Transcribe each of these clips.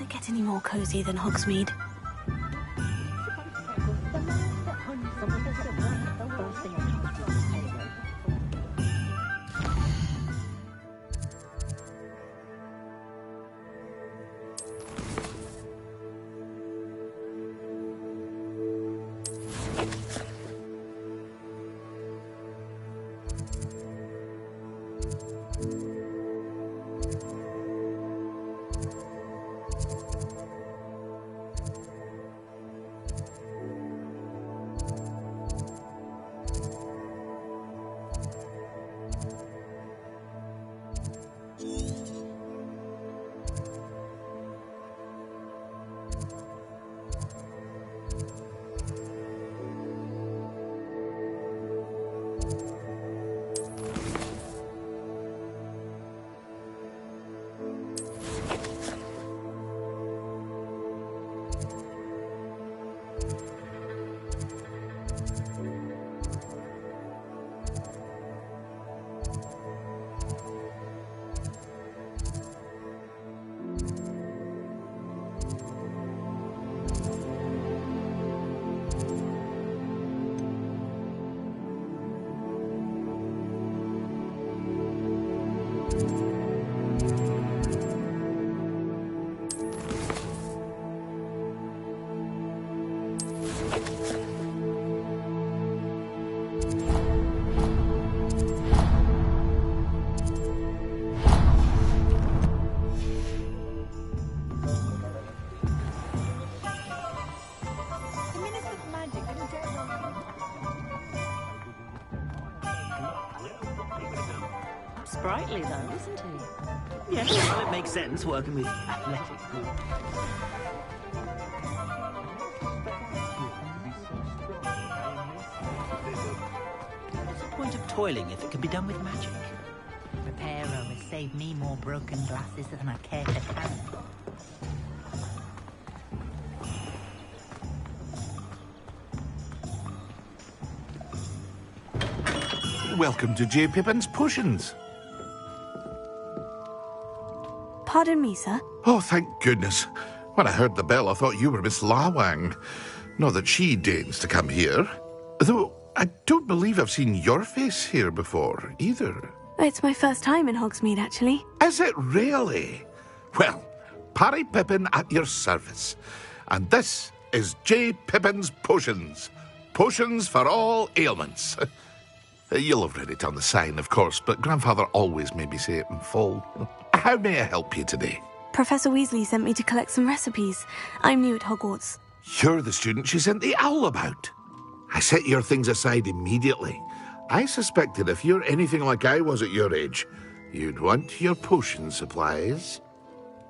it get any more cozy than Hogsmeade? Sprightly, though, isn't he? Yes, well, it makes sense working with athletic group. What's the point of toiling if it can be done with magic? Reparo has saved me more broken glasses than I care to count. Welcome to J. Pippin's Potions. Pardon me, sir. Oh, thank goodness. When I heard the bell, I thought you were Miss Lawang. Not that she deigns to come here. Though I don't believe I've seen your face here before, either. It's my first time in Hogsmeade, actually. Is it really? Well, Parry Pippin at your service. And this is J. Pippin's Potions. Potions for all ailments. You'll have read it on the sign, of course, but Grandfather always made me say it in full. How may I help you today? Professor Weasley sent me to collect some recipes. I'm new at Hogwarts. You're the student she sent the owl about. I set your things aside immediately. I suspected if you're anything like I was at your age, you'd want your potion supplies.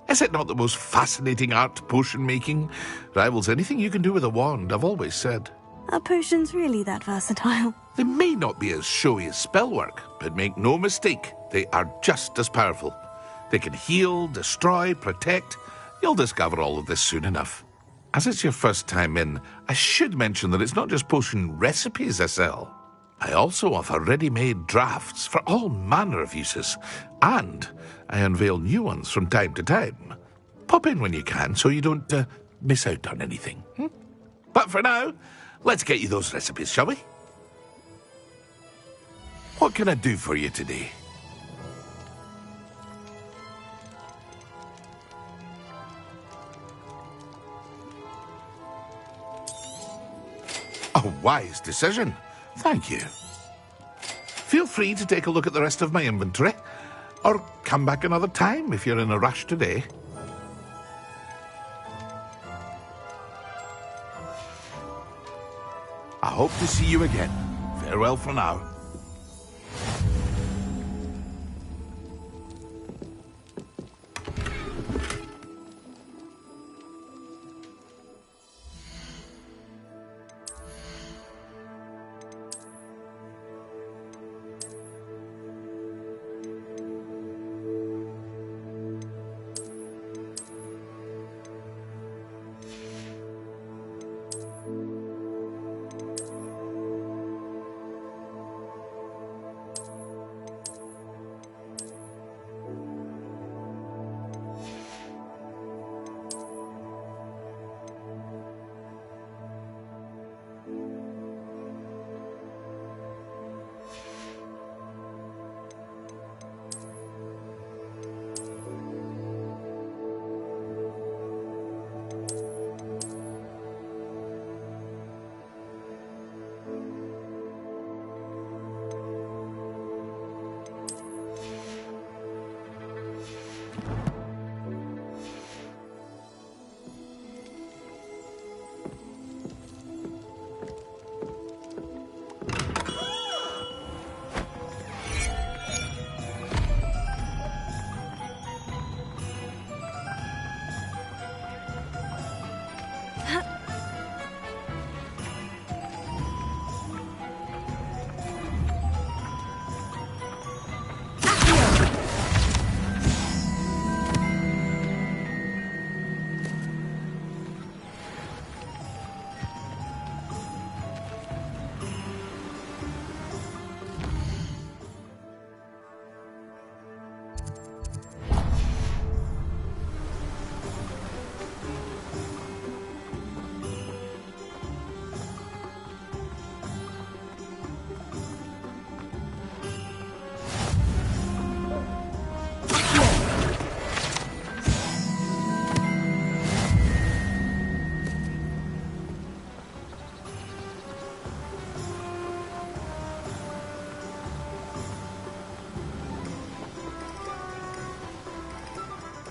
Is it not the most fascinating art, potion making? Rivals anything you can do with a wand, I've always said. Are potions really that versatile? They may not be as showy as spellwork, but make no mistake, they are just as powerful. They can heal, destroy, protect. You'll discover all of this soon enough. As it's your first time in, I should mention that it's not just potion recipes I sell. I also offer ready-made drafts for all manner of uses, and I unveil new ones from time to time. Pop in when you can so you don't miss out on anything. But for now, let's get you those recipes, shall we? What can I do for you today? A wise decision. Thank you. Feel free to take a look at the rest of my inventory, or come back another time if you're in a rush today. I hope to see you again. Farewell for now.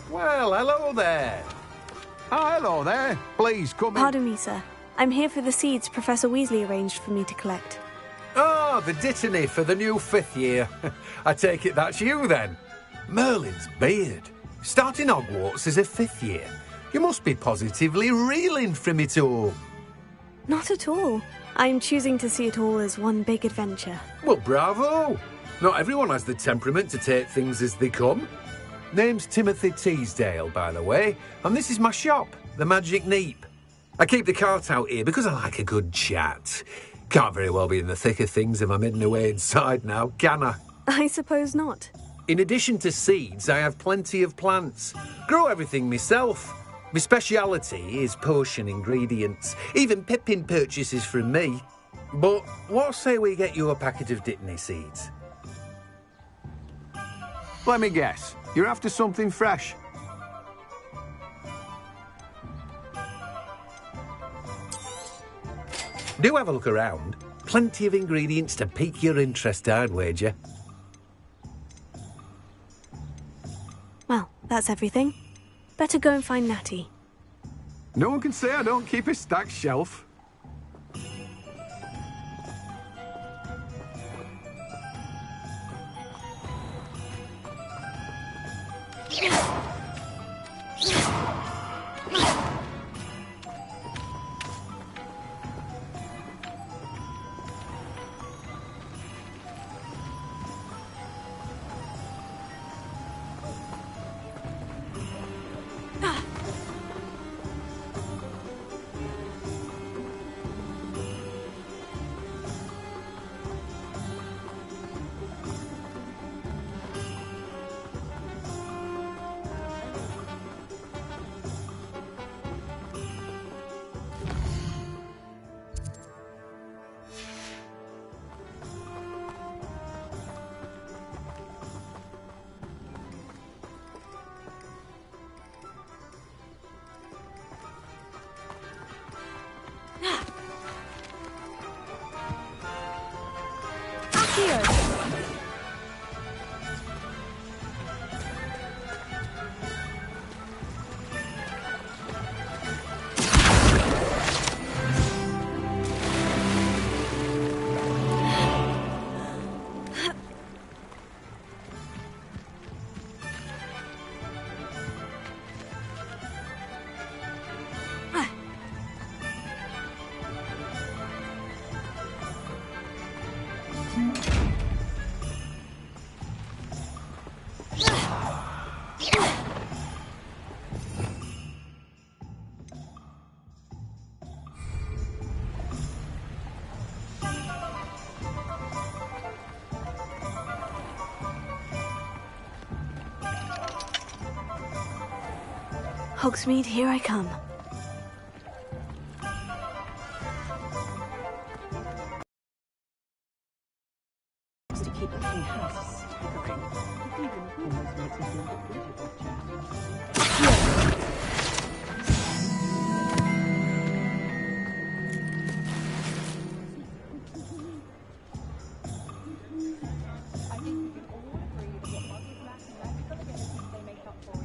Well, hello there. Oh, hello there. Please, come in. Pardon me, sir. I'm here for the seeds Professor Weasley arranged for me to collect. Oh, the dittany for the new 5th year. I take it that's you, then. Merlin's beard. Starting Hogwarts as a 5th year. You must be positively reeling from it all. Not at all. I'm choosing to see it all as one big adventure. Well, bravo. Not everyone has the temperament to take things as they come. Name's Timothy Teasdale, by the way, and this is my shop, the Magic Neep. I keep the cart out here because I like a good chat. Can't very well be in the thick of things if I'm hidden away inside now, can I? I suppose not. In addition to seeds, I have plenty of plants. Grow everything myself. My speciality is potion ingredients. Even Pippin purchases from me. But what say we get you a packet of Dittany seeds? Let me guess. You're after something fresh. Do have a look around. Plenty of ingredients to pique your interest, I'd wager. Well, that's everything. Better go and find Natty. No one can say I don't keep a stacked shelf. Hogsmeade, here I come. To keep the king house staggering. It even almost makes me feel good about Jack. I think we can all agree that what Muggy's lacking magical abilities they make up for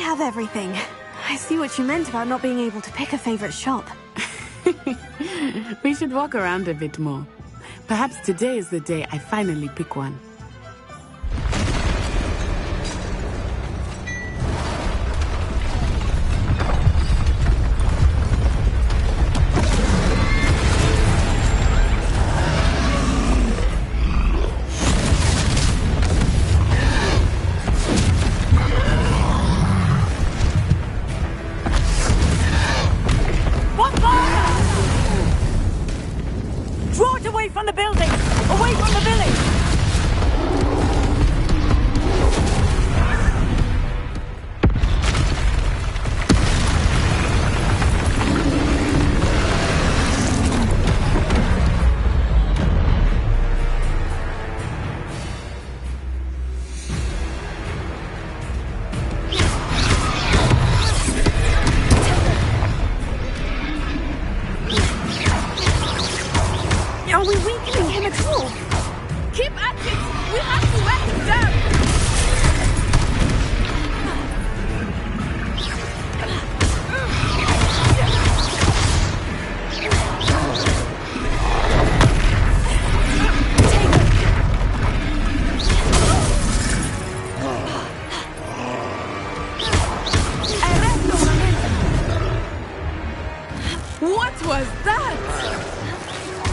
have everything. I see what you meant about not being able to pick a favorite shop. We should walk around a bit more. Perhaps today is the day I finally pick one. Are we weakening him at all? Keep at it! We have to wear him down! What was that?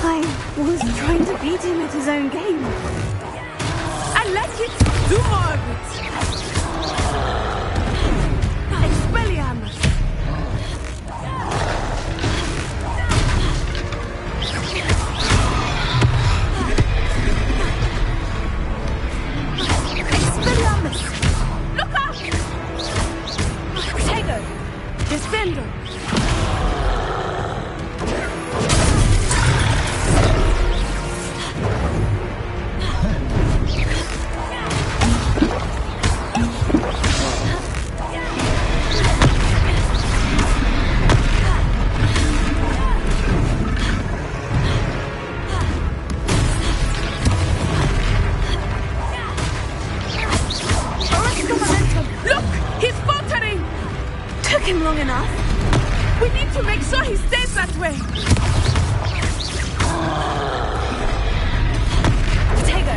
I was trying to beat him at his own game. I like it! Do more of it! Expelliarmus! Expelliarmus! Look out! Protego! Descendo! Him long enough. We need to make sure he stays that way. Protego.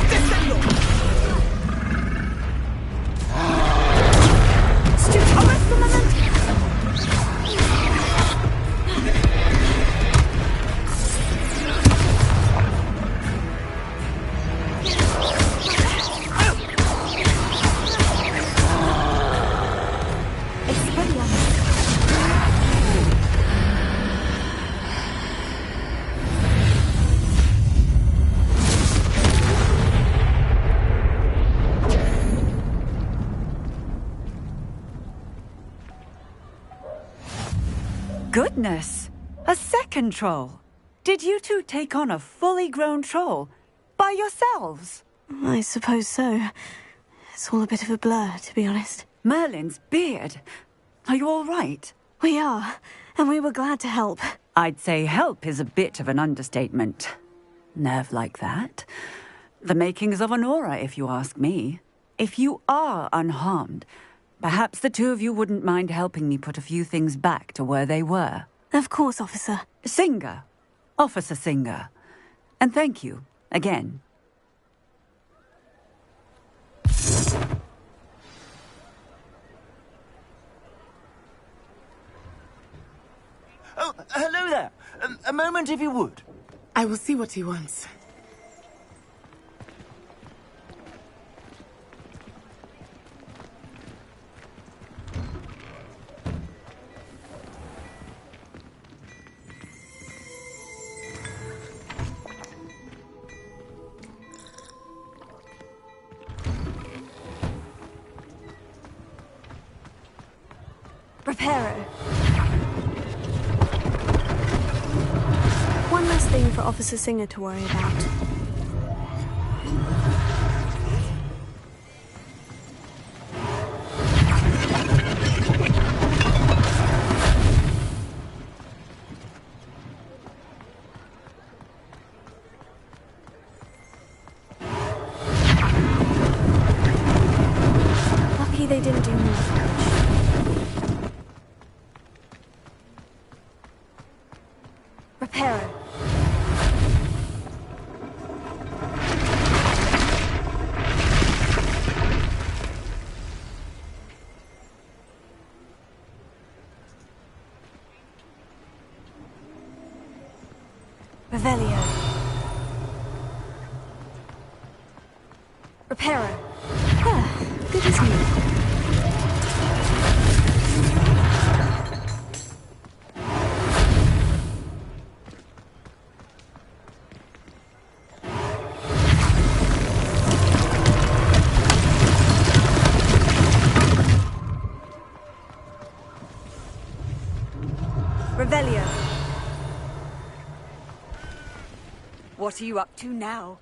Descendo. Arrest the momentum. Goodness! A second troll! Did you two take on a fully grown troll? By yourselves? I suppose so. It's all a bit of a blur, to be honest. Merlin's beard. Are you all right? We are, and we were glad to help. I'd say help is a bit of an understatement. Nerve like that. The makings of an aura, if you ask me. If you are unharmed, perhaps the two of you wouldn't mind helping me put a few things back to where they were. Of course, officer. Singer. Officer Singer. And thank you, again. Oh, hello there. A moment, if you would. I will see what he wants. Reparo. One less thing for Officer Singer to worry about. Revelio. Reparo. Ah, good as new. Revelio. What are you up to now?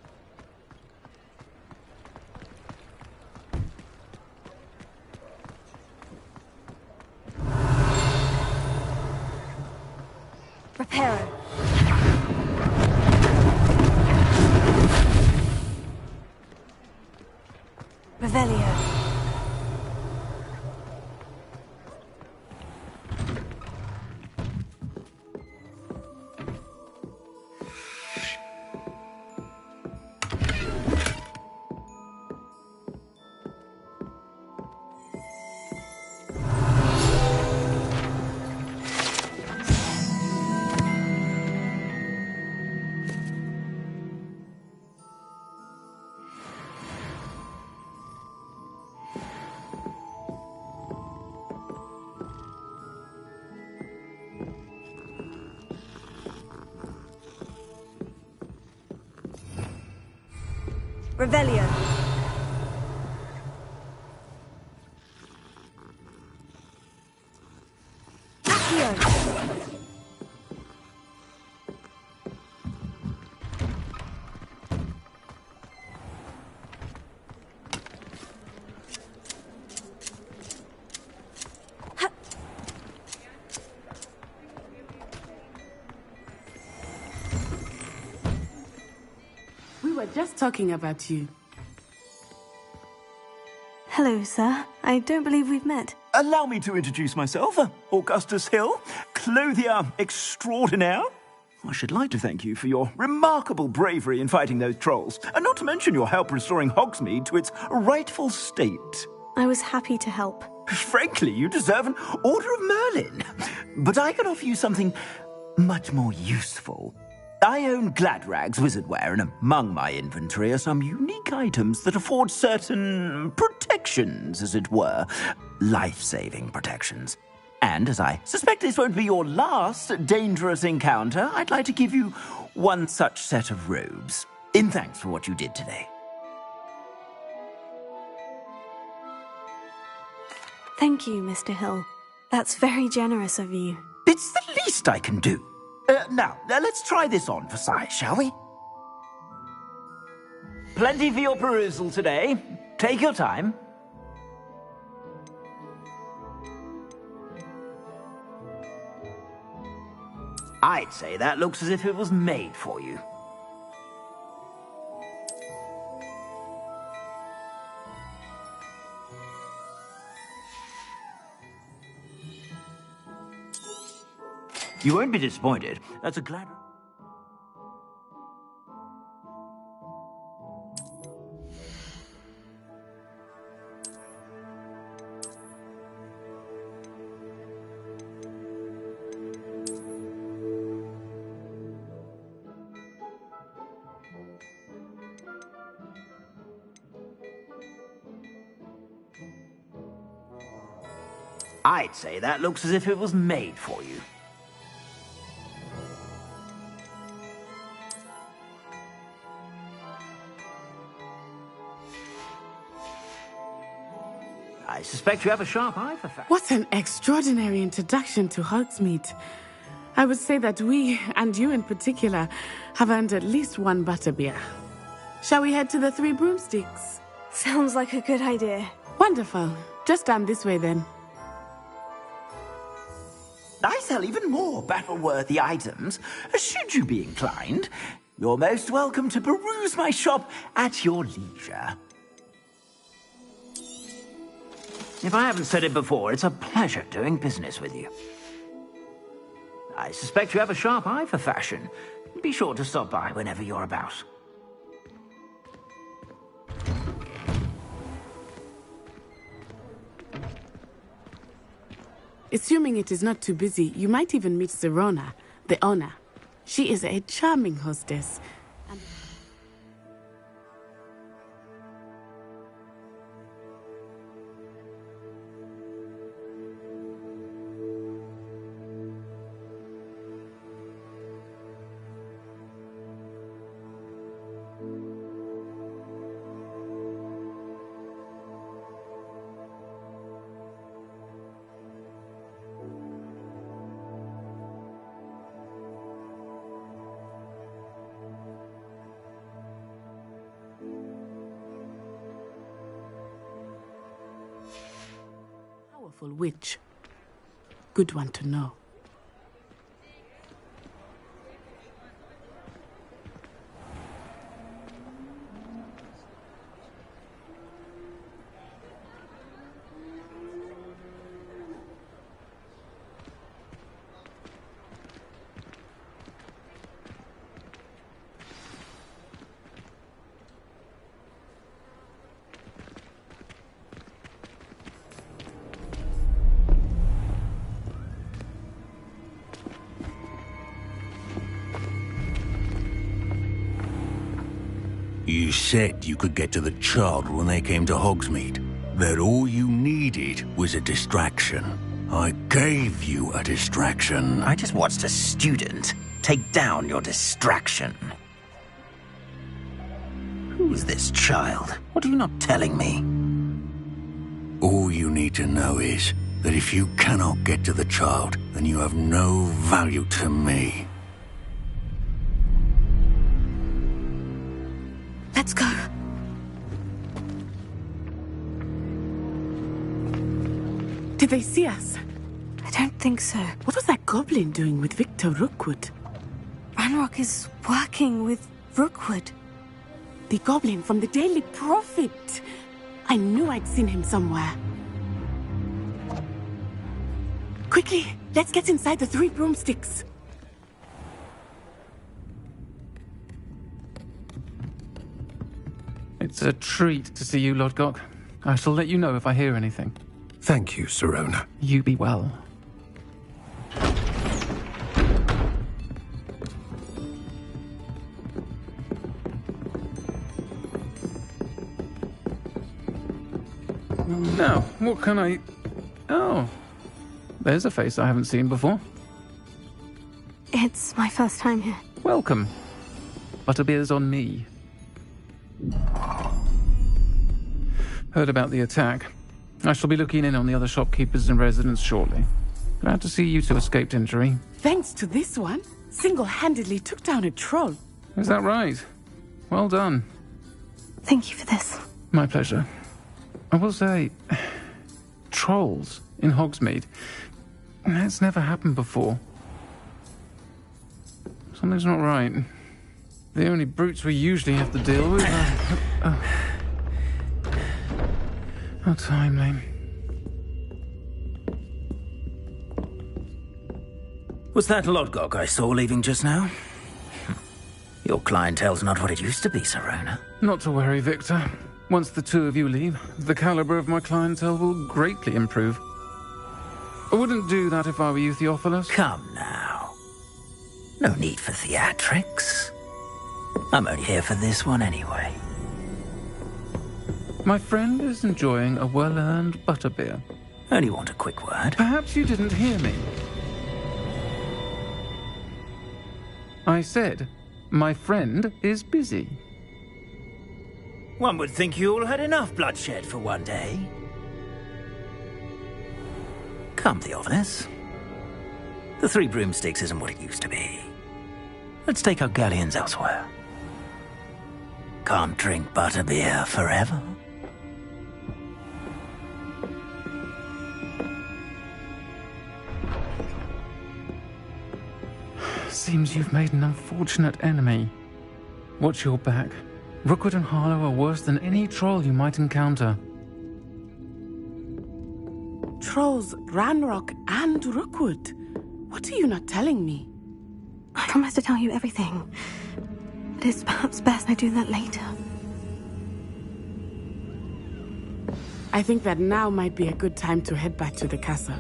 Reparo. Revelio. Revelio. Accio. We were just talking about you. Hello, sir. I don't believe we've met. Allow me to introduce myself, Augustus Hill, clothier extraordinaire. I should like to thank you for your remarkable bravery in fighting those trolls, and not to mention your help restoring Hogsmeade to its rightful state. I was happy to help. Frankly, you deserve an Order of Merlin. But I can offer you something much more useful. I own Gladrag's wizardware, and among my inventory are some unique items that afford certain protections, as it were. Life-saving protections. And as I suspect this won't be your last dangerous encounter, I'd like to give you one such set of robes, in thanks for what you did today. Thank you, Mr. Hill. That's very generous of you. It's the least I can do. Now, let's try this on for size, shall we? Plenty for your perusal today. Take your time. I'd say that looks as if it was made for you. You won't be disappointed. That's a glad... I'd say that looks as if it was made for you. I suspect you have a sharp eye for fashion. What an extraordinary introduction to Hogsmeade. I would say that we, and you in particular, have earned at least one butterbeer. Shall we head to the Three Broomsticks? Sounds like a good idea. Wonderful. Just down this way then. I sell even more battle-worthy items, should you be inclined. You're most welcome to peruse my shop at your leisure. If I haven't said it before, it's a pleasure doing business with you. I suspect you have a sharp eye for fashion. Be sure to stop by whenever you're about. Assuming it is not too busy, you might even meet Zerona, the owner. She is a charming hostess. Powerful witch. Good one to know. You said you could get to the child when they came to Hogsmeade. That all you needed was a distraction. I gave you a distraction. I just watched a student take down your distraction. Who's this child? What are you not telling me? All you need to know is that if you cannot get to the child, then you have no value to me. Let's go. Did they see us? I don't think so. What was that goblin doing with Victor Rookwood? Ranrock is working with Rookwood. The goblin from the Daily Prophet. I knew I'd seen him somewhere. Quickly, let's get inside the Three Broomsticks. It's a treat to see you, Lodgok. I shall let you know if I hear anything. Thank you, Sirona. You be well. Now, what can I... Oh, there's a face I haven't seen before. It's my first time here. Welcome. Butterbeer's on me. Heard about the attack. I shall be looking in on the other shopkeepers and residents shortly. Glad to see you two escaped injury. Thanks to this one, single-handedly took down a troll. Is that right? Well done. Thank you for this. My pleasure. I will say, trolls in Hogsmeade. That's never happened before. Something's not right. The only brutes we usually have to deal with are... How timely. Was that Lodgok I saw leaving just now? Your clientele's not what it used to be, Sirona. Not to worry, Victor. Once the two of you leave, the caliber of my clientele will greatly improve. I wouldn't do that if I were you, Theophilus. Come now. No need for theatrics. I'm only here for this one anyway. My friend is enjoying a well-earned butterbeer. Only want a quick word. Perhaps you didn't hear me. I said, my friend is busy. One would think you all had enough bloodshed for one day. Come, Theophilus. The Three Broomsticks isn't what it used to be. Let's take our galleons elsewhere. Can't drink butterbeer forever. Seems you've made an unfortunate enemy. Watch your back. Rookwood and Harlow are worse than any troll you might encounter. Trolls, Ranrock, and Rookwood. What are you not telling me? I promise to tell you everything. But it's perhaps best I do that later. I think that now might be a good time to head back to the castle.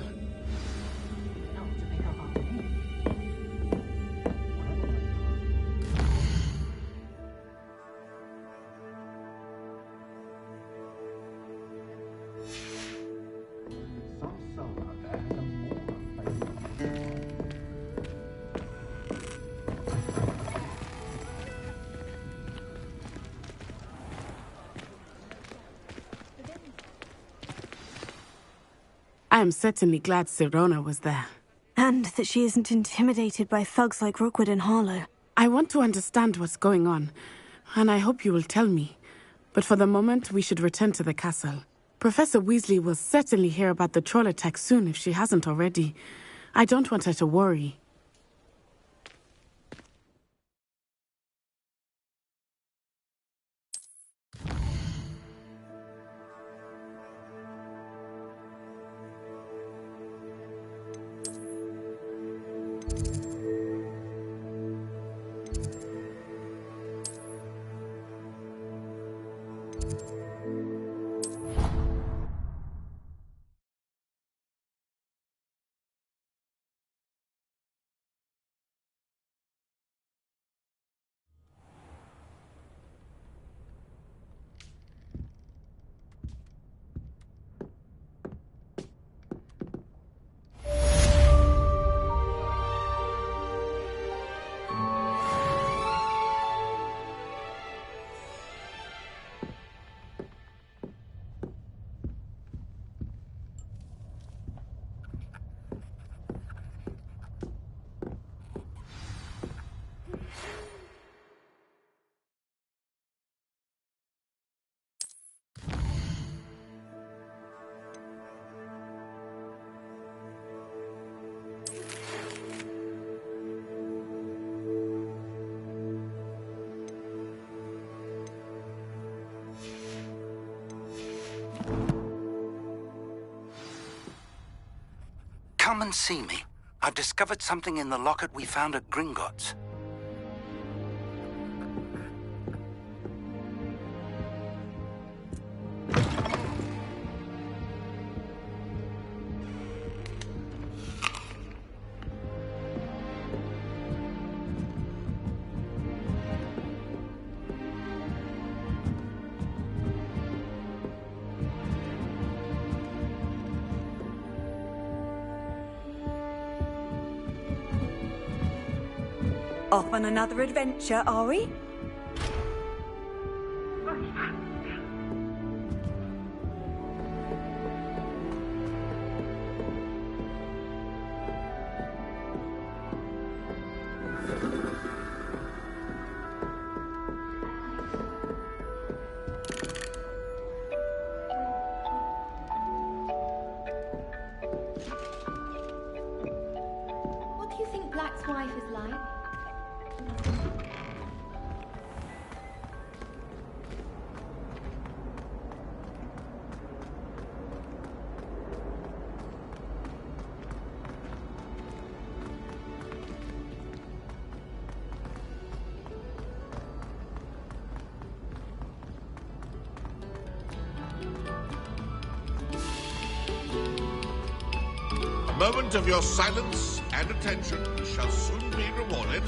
I am certainly glad Sirona was there. And that she isn't intimidated by thugs like Rookwood and Harlow. I want to understand what's going on, and I hope you will tell me. But for the moment, we should return to the castle. Professor Weasley will certainly hear about the troll attack soon if she hasn't already. I don't want her to worry. Come and see me. I've discovered something in the locket we found at Gringotts. Off on another adventure, are we? What do you think Black's wife is like? A moment of your silence and attention shall soon be rewarded.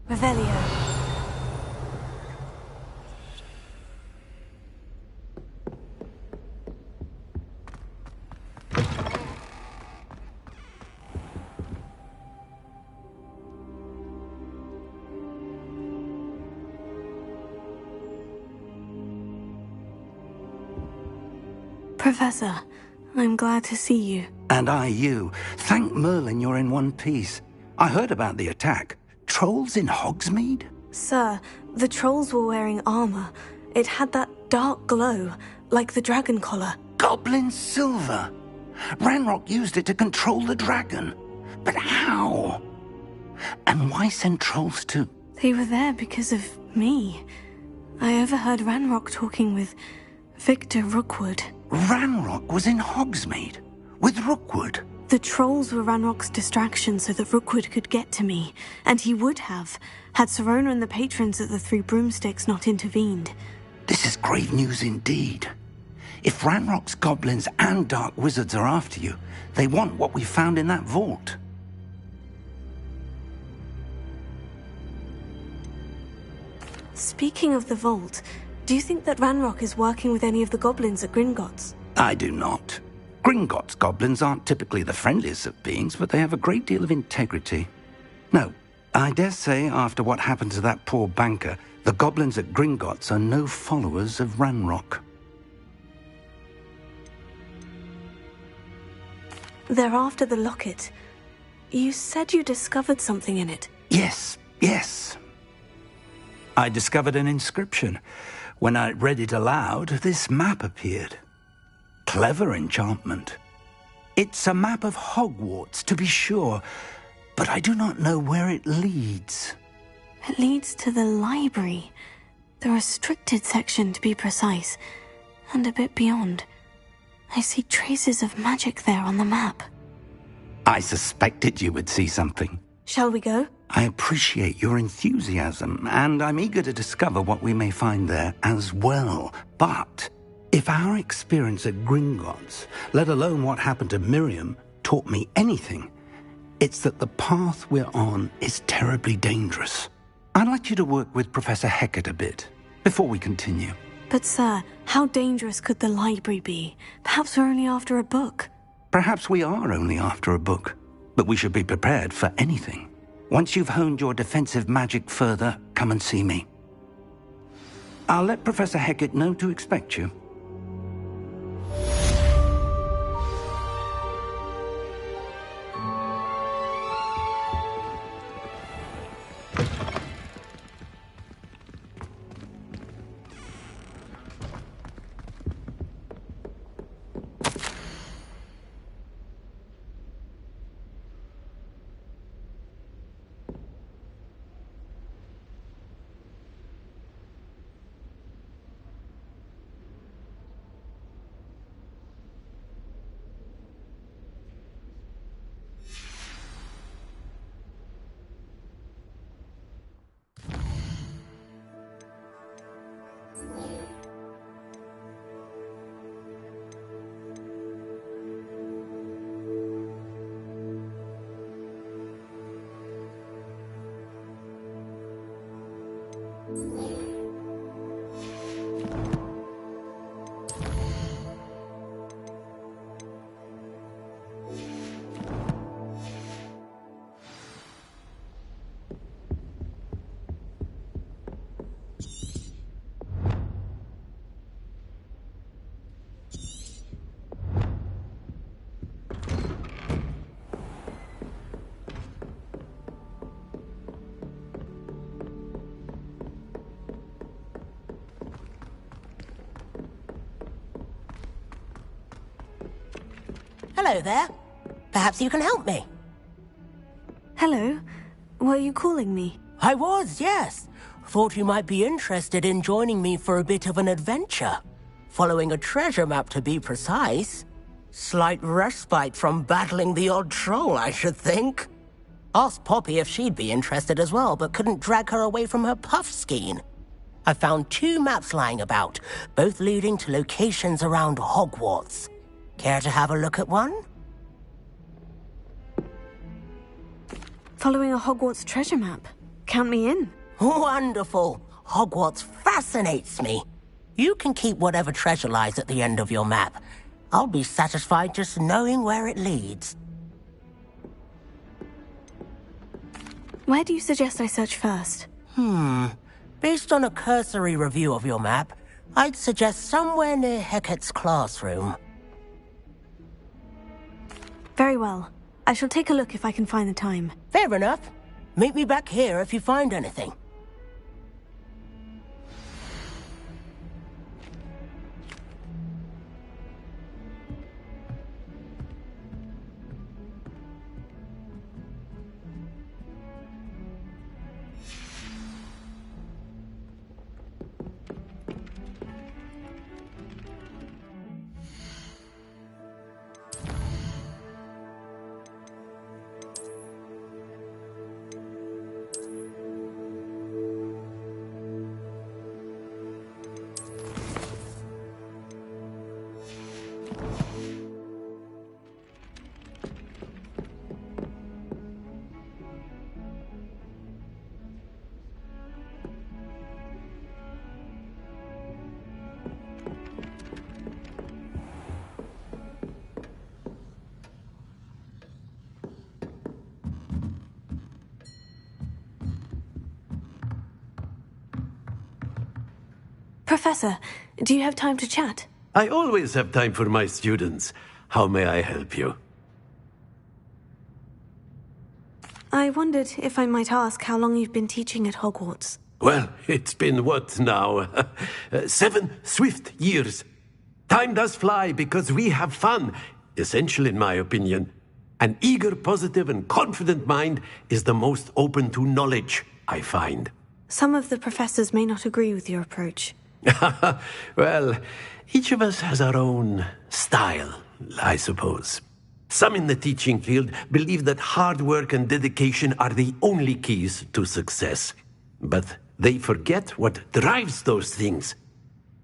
Revelio. Professor, I'm glad to see you. And I you. Thank Merlin you're in one piece. I heard about the attack. Trolls in Hogsmeade? Sir, the trolls were wearing armor. It had that dark glow, like the dragon collar. Goblin silver. Ranrock used it to control the dragon. But how? And why send trolls too? They were there because of me. I overheard Ranrock talking with Victor Rookwood. Ranrock was in Hogsmeade? With Rookwood? The trolls were Ranrock's distraction so that Rookwood could get to me, and he would have, had Serona and the patrons at the Three Broomsticks not intervened. This is grave news indeed. If Ranrock's goblins and dark wizards are after you, they want what we found in that vault. Speaking of the vault, do you think that Ranrock is working with any of the goblins at Gringotts? I do not. Gringotts goblins aren't typically the friendliest of beings, but they have a great deal of integrity. No, I dare say after what happened to that poor banker, the goblins at Gringotts are no followers of Ranrock. They're after the locket. You said you discovered something in it. Yes. I discovered an inscription. When I read it aloud, this map appeared. Clever enchantment. It's a map of Hogwarts, to be sure, but I do not know where it leads. It leads to the library. The restricted section, to be precise, and a bit beyond. I see traces of magic there on the map. I suspected you would see something. Shall we go? I appreciate your enthusiasm, and I'm eager to discover what we may find there as well. But if our experience at Gringotts, let alone what happened to Miriam, taught me anything, it's that the path we're on is terribly dangerous. I'd like you to work with Professor Hecat a bit before we continue. But sir, how dangerous could the library be? Perhaps we're only after a book. Perhaps we are only after a book, but we should be prepared for anything. Once you've honed your defensive magic further, come and see me. I'll let Professor Hecat know to expect you. Hello there. Perhaps you can help me. Hello. Were you calling me? I was, yes. Thought you might be interested in joining me for a bit of an adventure. Following a treasure map, to be precise. Slight respite from battling the odd troll, I should think. Asked Poppy if she'd be interested as well, but couldn't drag her away from her puff skein. I found 2 maps lying about, both leading to locations around Hogwarts. Care to have a look at one? Following a Hogwarts treasure map. count me in. Wonderful. Hogwarts fascinates me. You can keep whatever treasure lies at the end of your map. I'll be satisfied just knowing where it leads. Where do you suggest I search first? Based on a cursory review of your map, I'd suggest somewhere near Hecate's classroom. Very well. I shall take a look if I can find the time. Fair enough. Meet me back here if you find anything. Professor, do you have time to chat? I always have time for my students. How may I help you? I wondered if I might ask how long you've been teaching at Hogwarts. Well, it's been what now? 7 swift years. Time does fly because we have fun, essential in my opinion. An eager, positive, and confident mind is the most open to knowledge, I find. Some of the professors may not agree with your approach. Well, each of us has our own style, I suppose. Some in the teaching field believe that hard work and dedication are the only keys to success. But they forget what drives those things.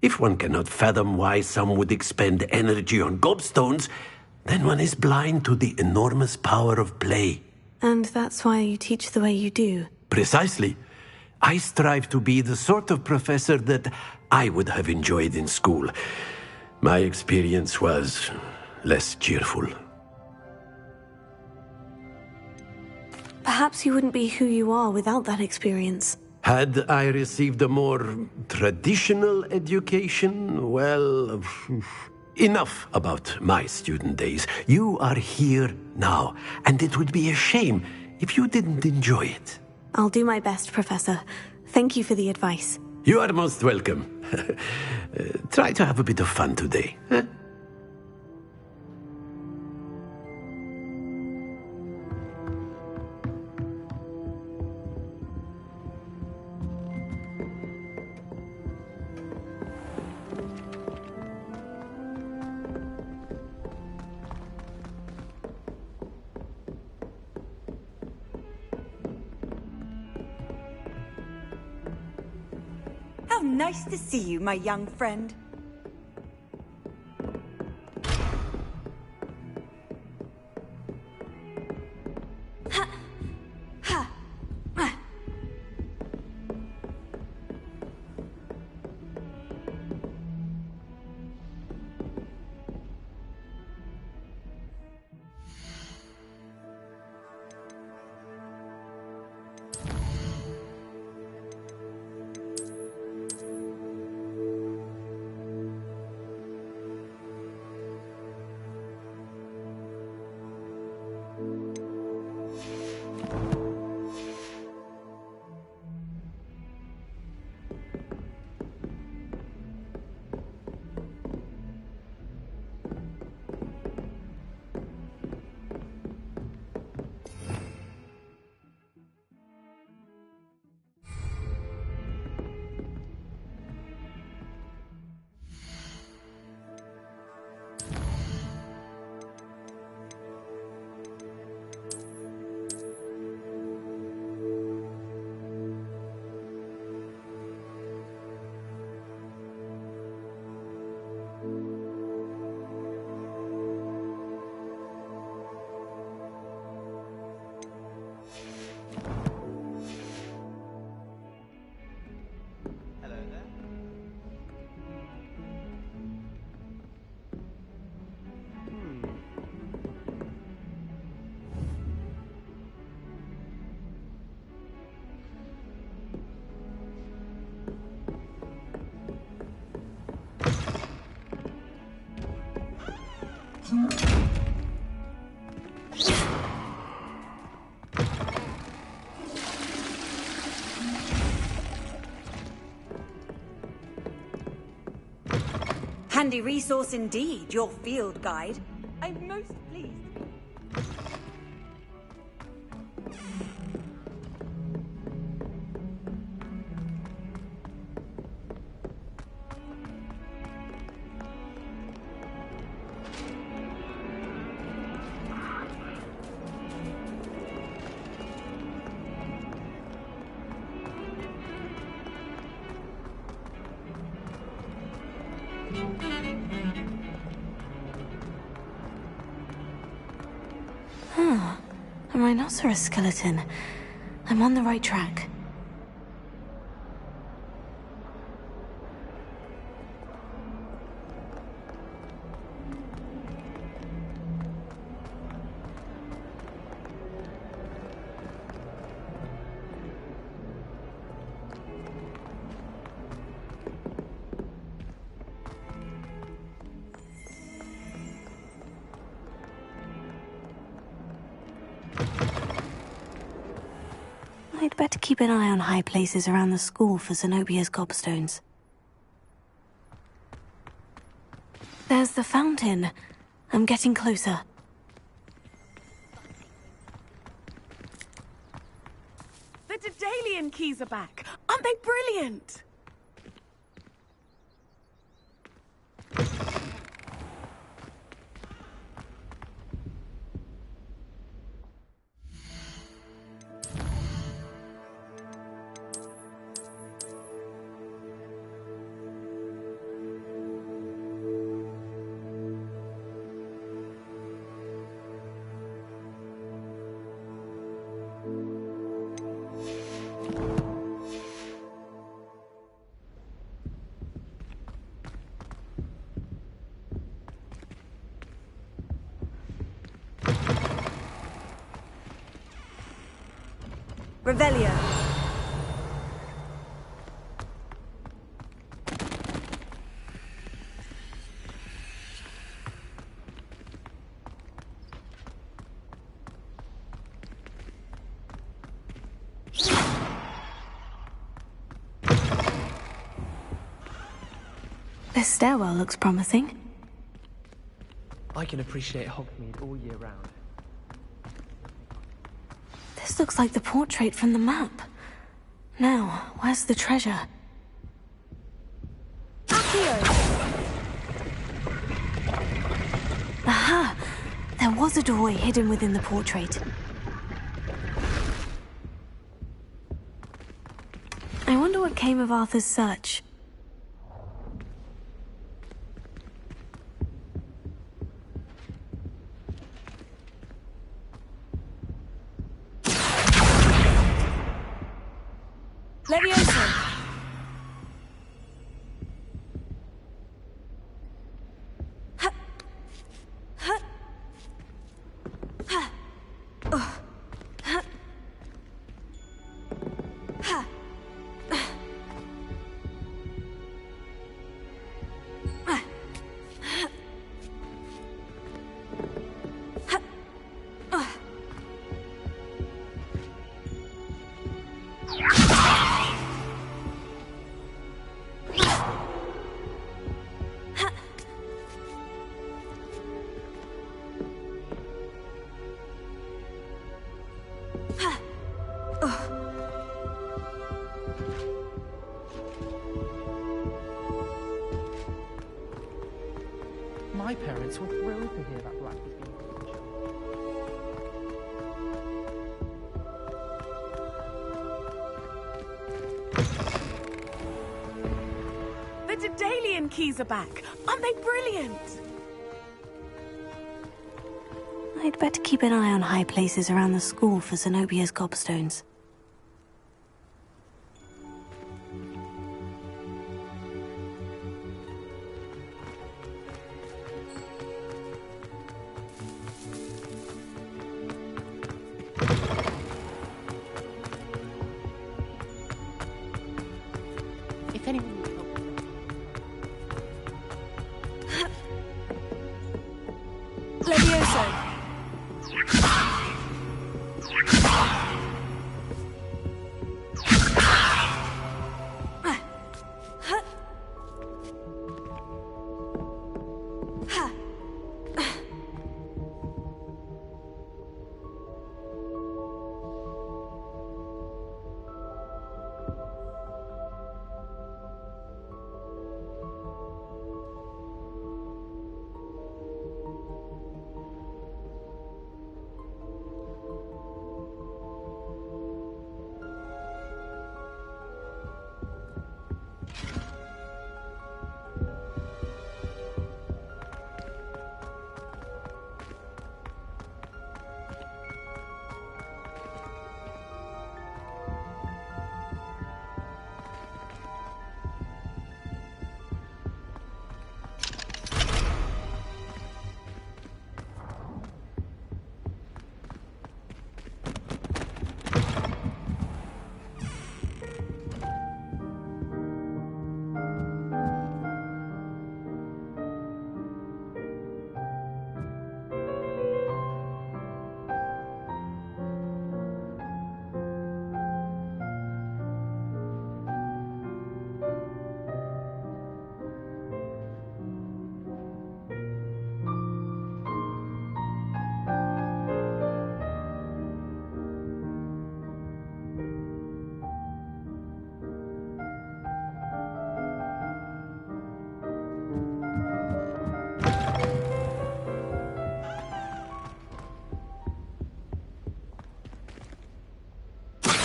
If one cannot fathom why some would expend energy on gobstones, then one is blind to the enormous power of play. And that's why you teach the way you do. Precisely. I strive to be the sort of professor that I would have enjoyed in school. My experience was less cheerful. Perhaps you wouldn't be who you are without that experience. Had I received a more traditional education, well, enough about my student days. You are here now, and it would be a shame if you didn't enjoy it. I'll do my best, Professor. Thank you for the advice. You are most welcome. Try to have a bit of fun today. Huh? How nice to see you, my young friend. Handy resource indeed, your field guide. I'm most pleased. A rhinoceros skeleton. I'm on the right track. I'd better keep an eye on high places around the school for Zenobia's gobstones. There's the fountain. I'm getting closer. The Daedalian keys are back. Aren't they brilliant? Revelio. This stairwell looks promising. I can appreciate Hogsmeade all year round. This looks like the portrait from the map. Now, where's the treasure? Aha! There was a doorway hidden within the portrait. I wonder what came of Arthur's search. Leviosa! My parents were thrilled to hear that Black was being featured. The Daedalian keys are back. Aren't they brilliant? I'd better keep an eye on high places around the school for Zenobia's gobstones. If anyone would help me. Leviosa!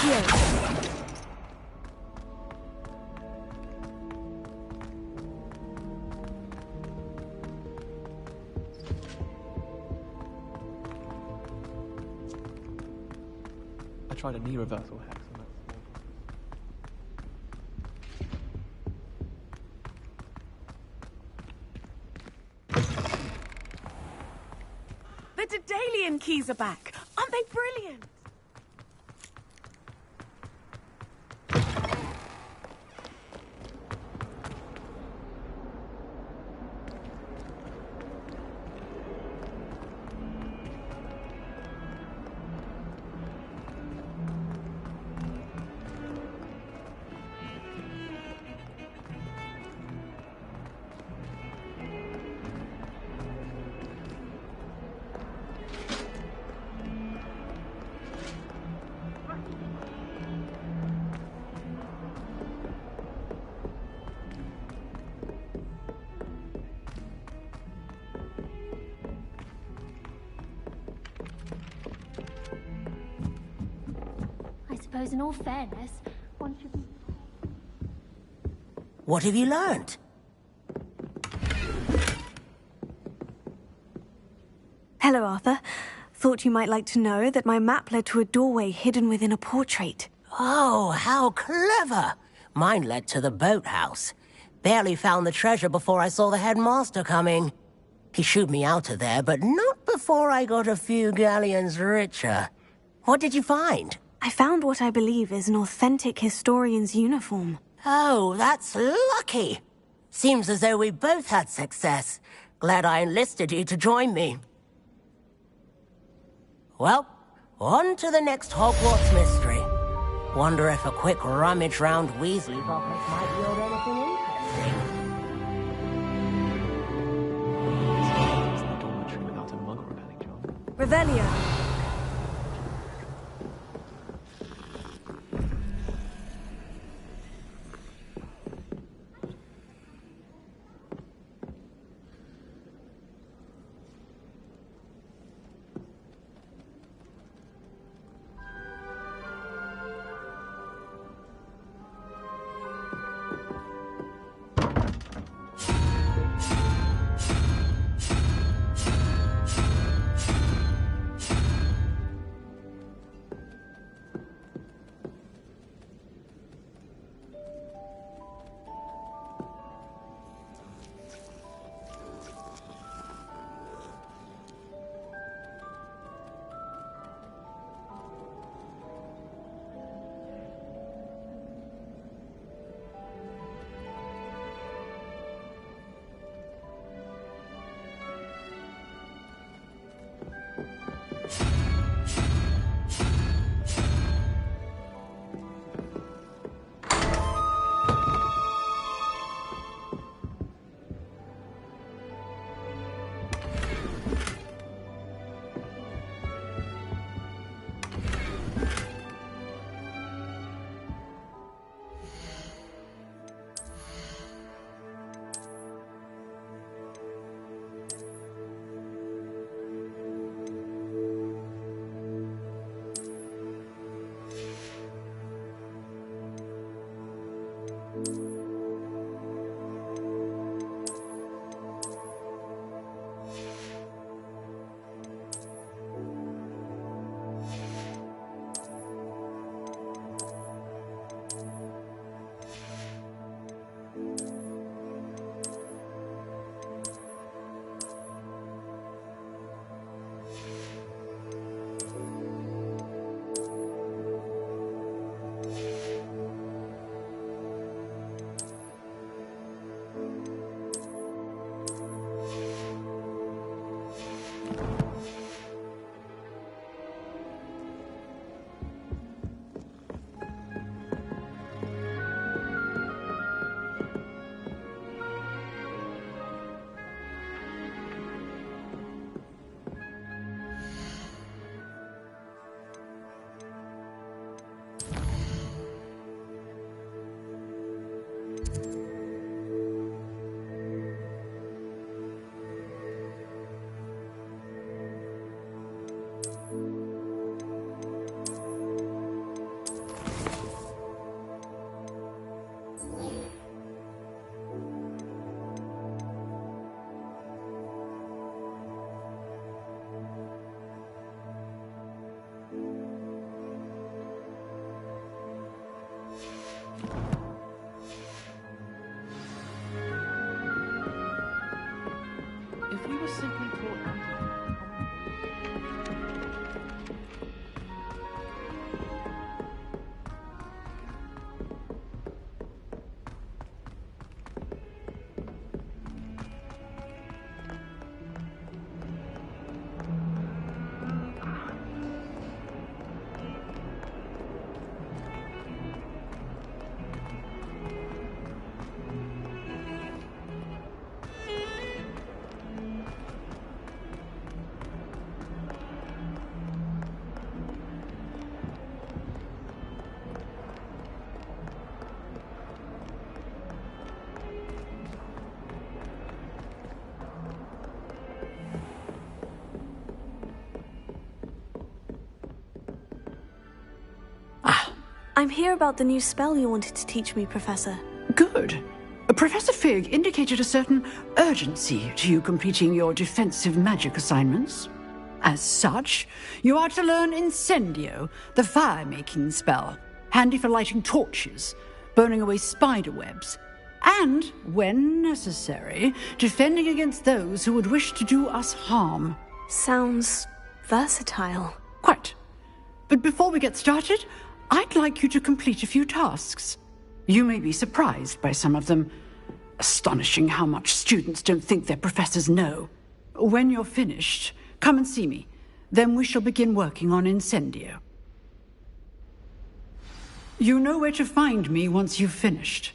Accio! I tried a knee reversal hex and that's... The Daedalian keys are back. Aren't they brilliant? I suppose in all fairness, one should be... What have you learned? Hello, Arthur. Thought you might like to know that my map led to a doorway hidden within a portrait. Oh, how clever! Mine led to the boathouse. Barely found the treasure before I saw the headmaster coming. He shooed me out of there, but not before I got a few galleons richer. What did you find? I found what I believe is an authentic historian's uniform. Oh, that's lucky. Seems as though we both had success. Glad I enlisted you to join me. Well, on to the next Hogwarts mystery. Wonder if a quick rummage round Weasley's office might yield anything interesting. It's not dormitory without a mug or a penny, John. Revelio. I'm here about the new spell you wanted to teach me, Professor. Good. Professor Fig indicated a certain urgency to you completing your defensive magic assignments. As such, you are to learn Incendio, the fire-making spell, handy for lighting torches, burning away spider webs, and, when necessary, defending against those who would wish to do us harm. Sounds versatile. Quite. But before we get started, I'd like you to complete a few tasks. You may be surprised by some of them. Astonishing how much students don't think their professors know. When you're finished, come and see me. Then we shall begin working on Incendio. You know where to find me once you've finished.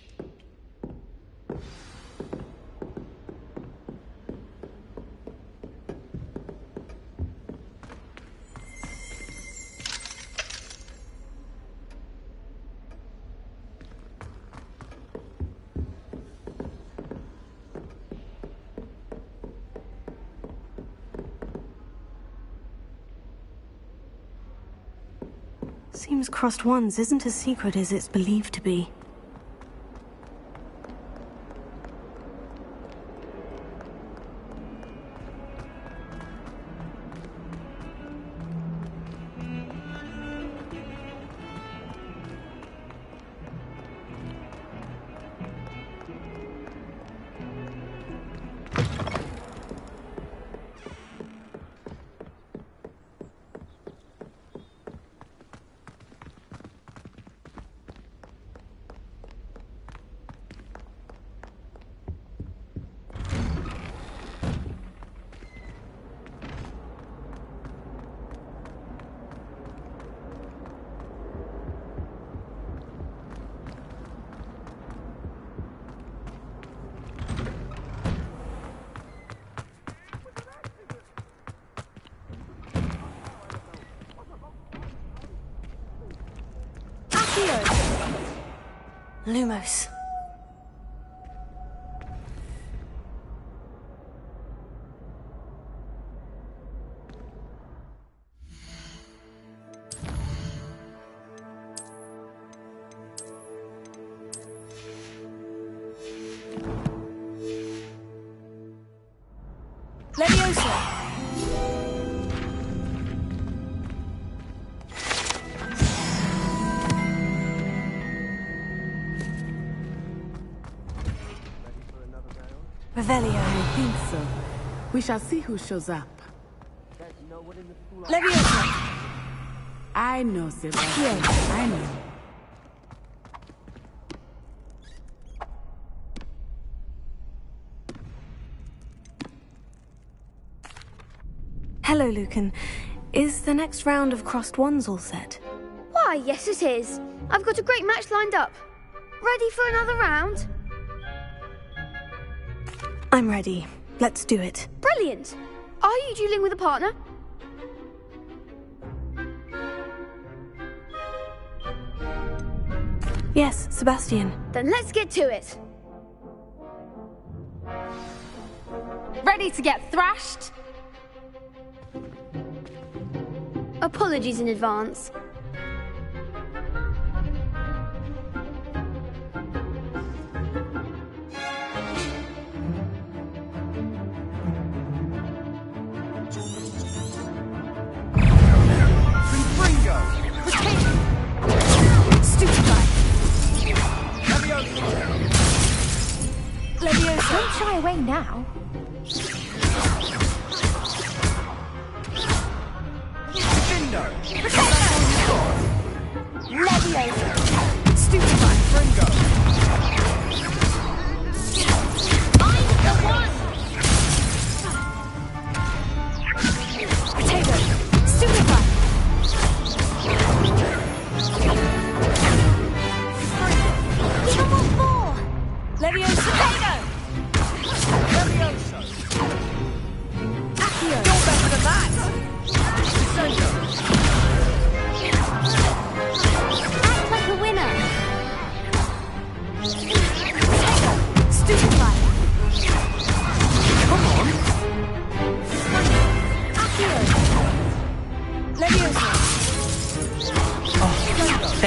Seems Crossed Wands isn't as secret as it's believed to be. Lumos. Leviosa. Revelio. I think so. We shall see who shows up. Leviosa. I know, Sebastian. I know. Hello, Lucan. Is the next round of Crossed Wands all set? Why, yes it is. I've got a great match lined up. Ready for another round? I'm ready. Let's do it. Brilliant. Are you dueling with a partner? Yes, Sebastian. Then let's get to it. Ready to get thrashed? Apologies in advance. Don't shy away now. Leviosa. Stupefy. Fringo. I'm the one. Potato. Stupefy. Give him what for? Leviosa. Potato. Leviosa. Accio. You're better than that. Act like a winner.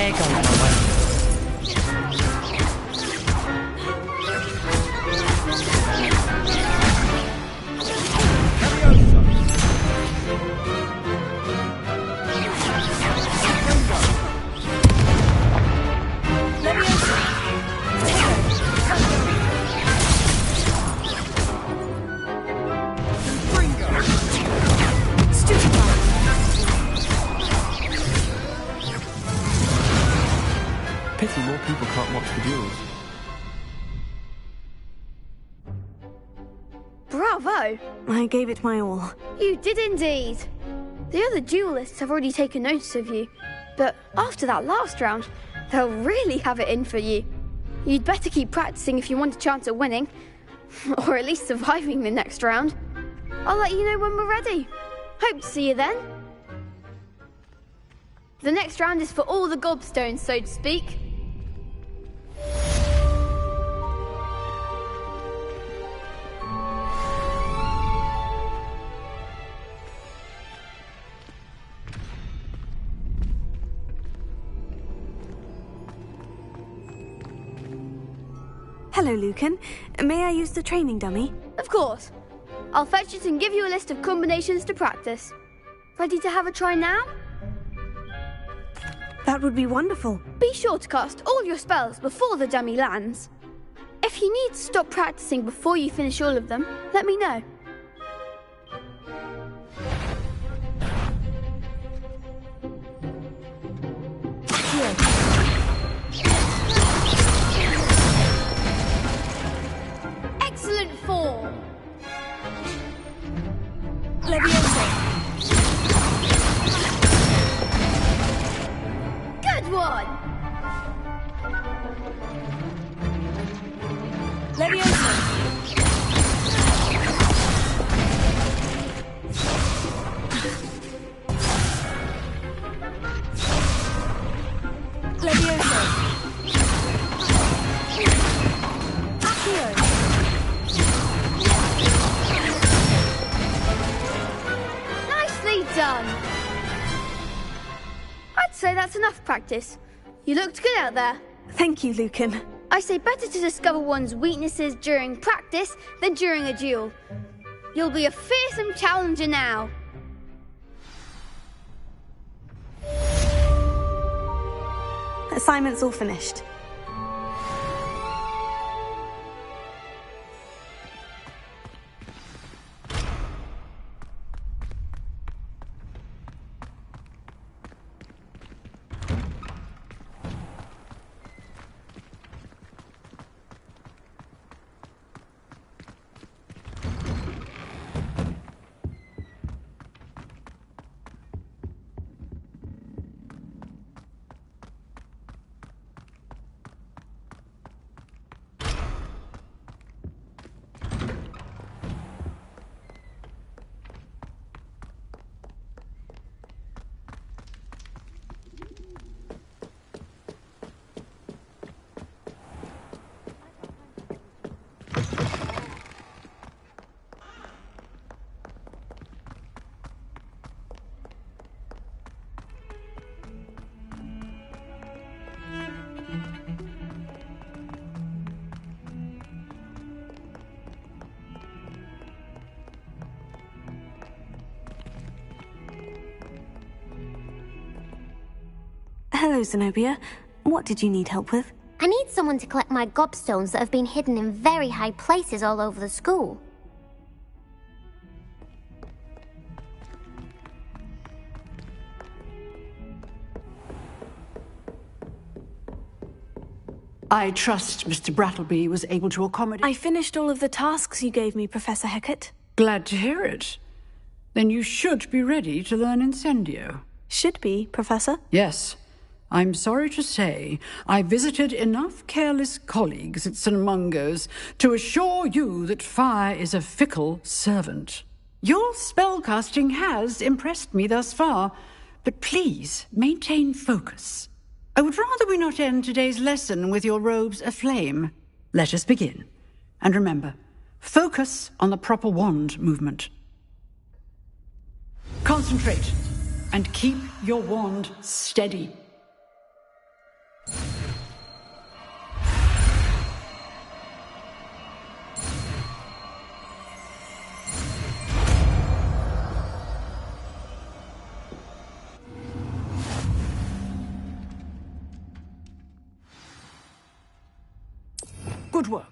There goes my way. Pity more people can't watch the duels. Bravo! I gave it my all. You did indeed. The other duelists have already taken notice of you, but after that last round, they'll really have it in for you. You'd better keep practicing if you want a chance at winning, or at least surviving the next round. I'll let you know when we're ready. Hope to see you then. The next round is for all the gobstones, so to speak. Hello, Lucan. May I use the training dummy? Of course. I'll fetch it and give you a list of combinations to practice. Ready to have a try now? That would be wonderful. Be sure to cast all your spells before the dummy lands. If you need to stop practicing before you finish all of them, let me know. Excellent form. Leviosa. Good one. Leviosa. Leviosa. Accio. Nicely done. I'd say that's enough practice. You looked good out there. Thank you, Lucan. I say better to discover one's weaknesses during practice than during a duel. You'll be a fearsome challenger now. Assignment's all finished. Hello, Zenobia. What did you need help with? I need someone to collect my gobstones that have been hidden in very high places all over the school. I trust Mr. Brattleby was able to accommodate... I finished all of the tasks you gave me, Professor Hecat. Glad to hear it. Then you should be ready to learn Incendio. Should be, Professor? Yes. I'm sorry to say I visited enough careless colleagues at St. Mungo's to assure you that fire is a fickle servant. Your spellcasting has impressed me thus far, but please maintain focus. I would rather we not end today's lesson with your robes aflame. Let us begin. And remember, focus on the proper wand movement. Concentrate and keep your wand steady. Good work.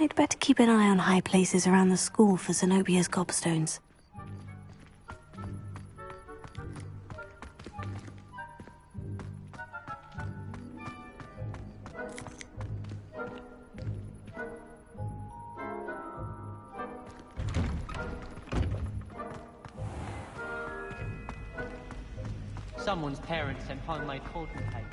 I'd better keep an eye on high places around the school for Zenobia's gobstones. Someone's parents sent homemade cotton cake.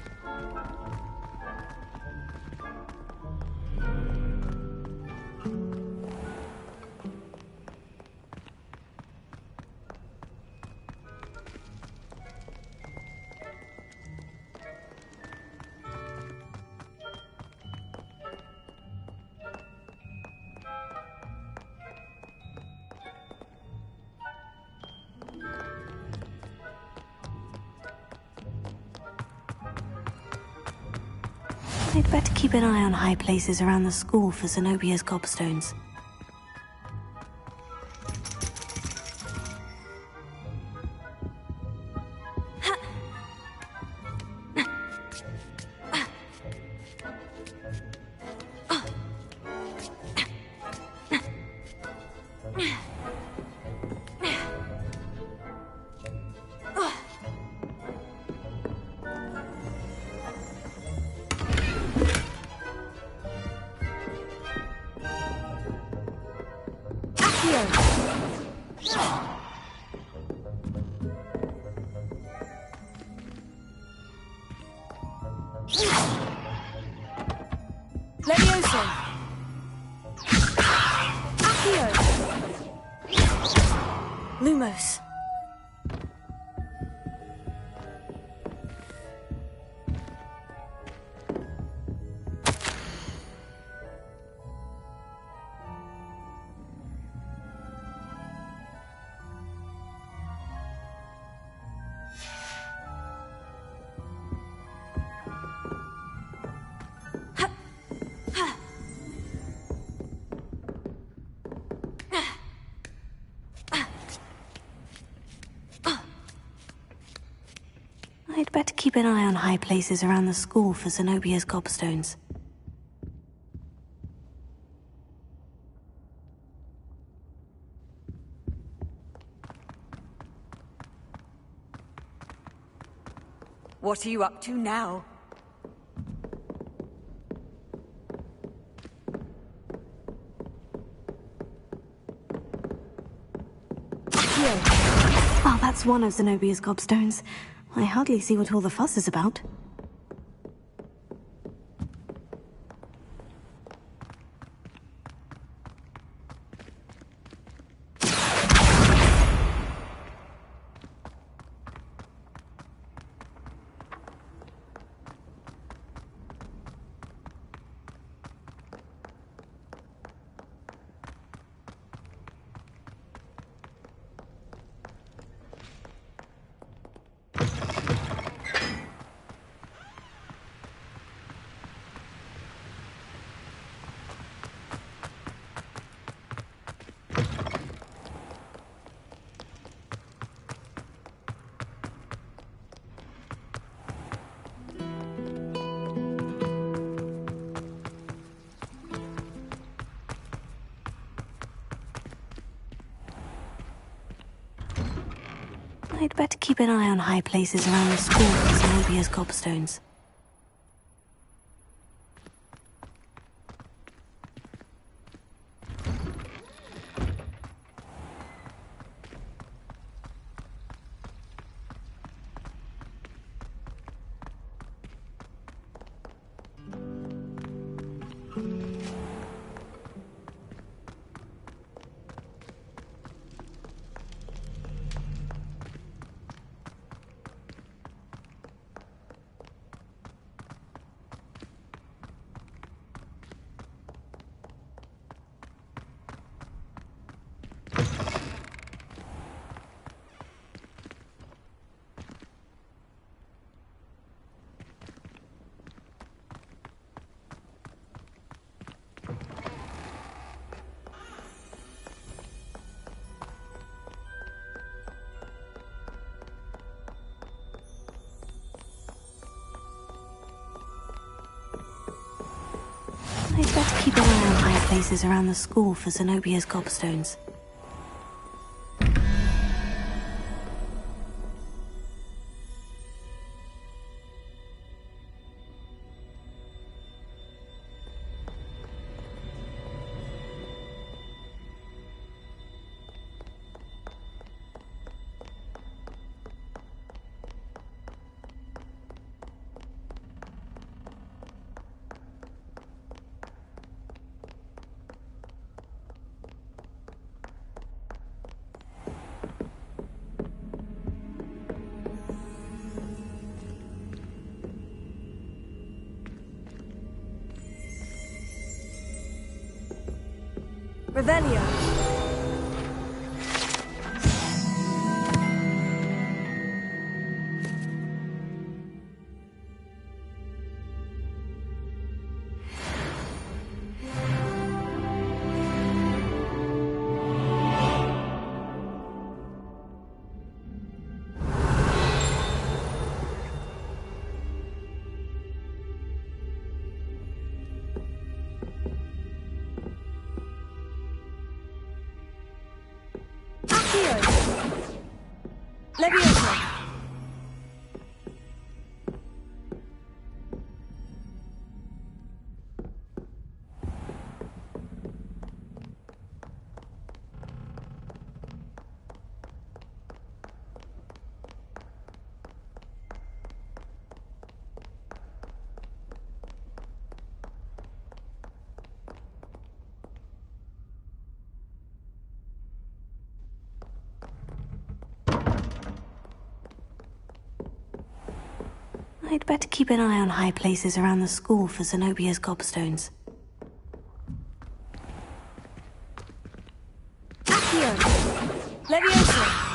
I'd better keep an eye on high places around the school for Zenobia's gobstones. Levioso! Accio! Lumos! I'd better keep an eye on high places around the school for Zenobia's gobstones. What are you up to now? Oh, that's one of Zenobia's gobstones. I hardly see what all the fuss is about. I'd better keep an eye on high places around the school for Zenobia's gobstones. I'd better keep an eye on high places around the school for Zenobia's gobstones. Revelio. Leviosa. I'd better keep an eye on high places around the school for Zenobia's gobstones. Accio. Leviosa.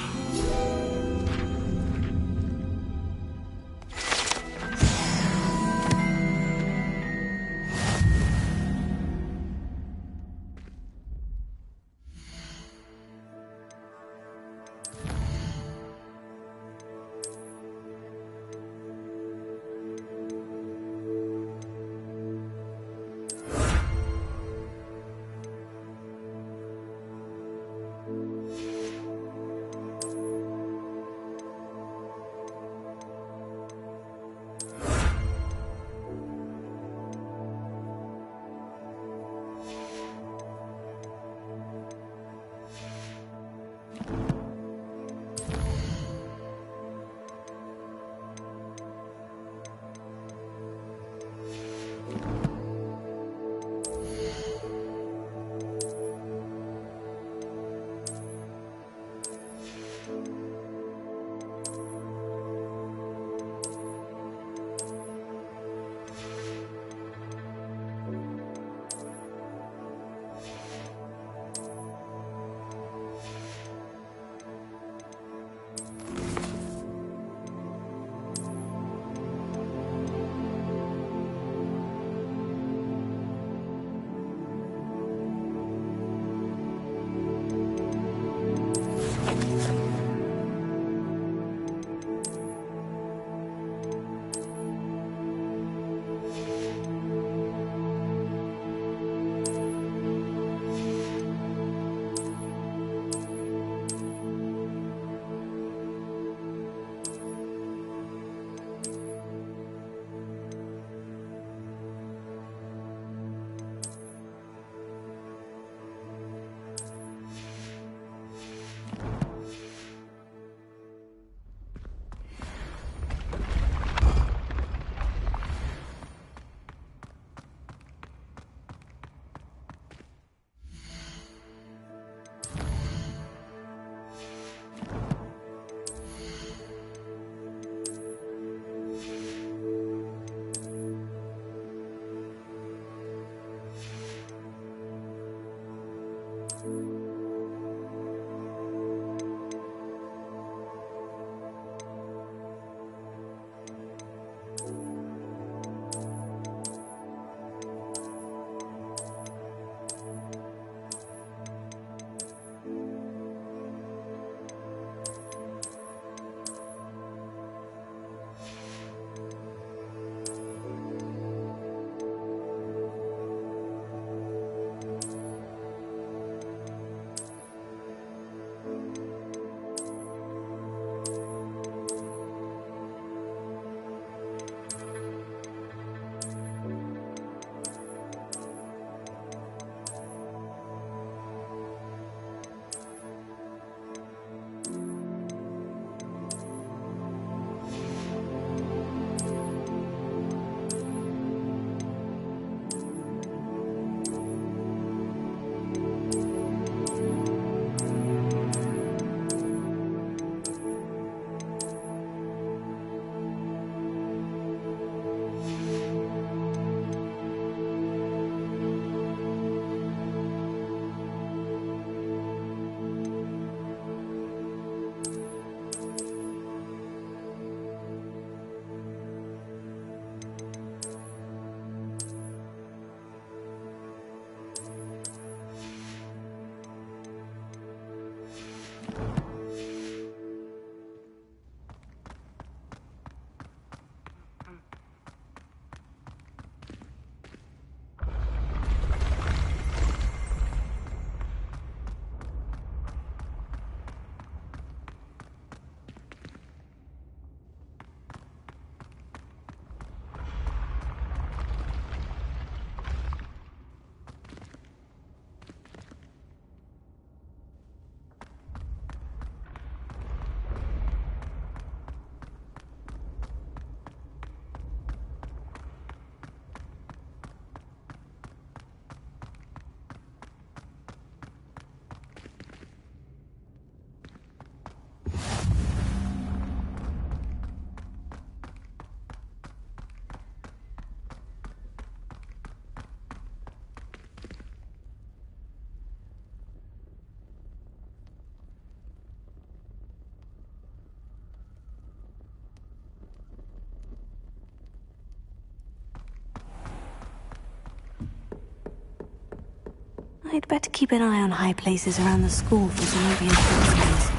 I'd better keep an eye on high places around the school for Zenobia's gobstones.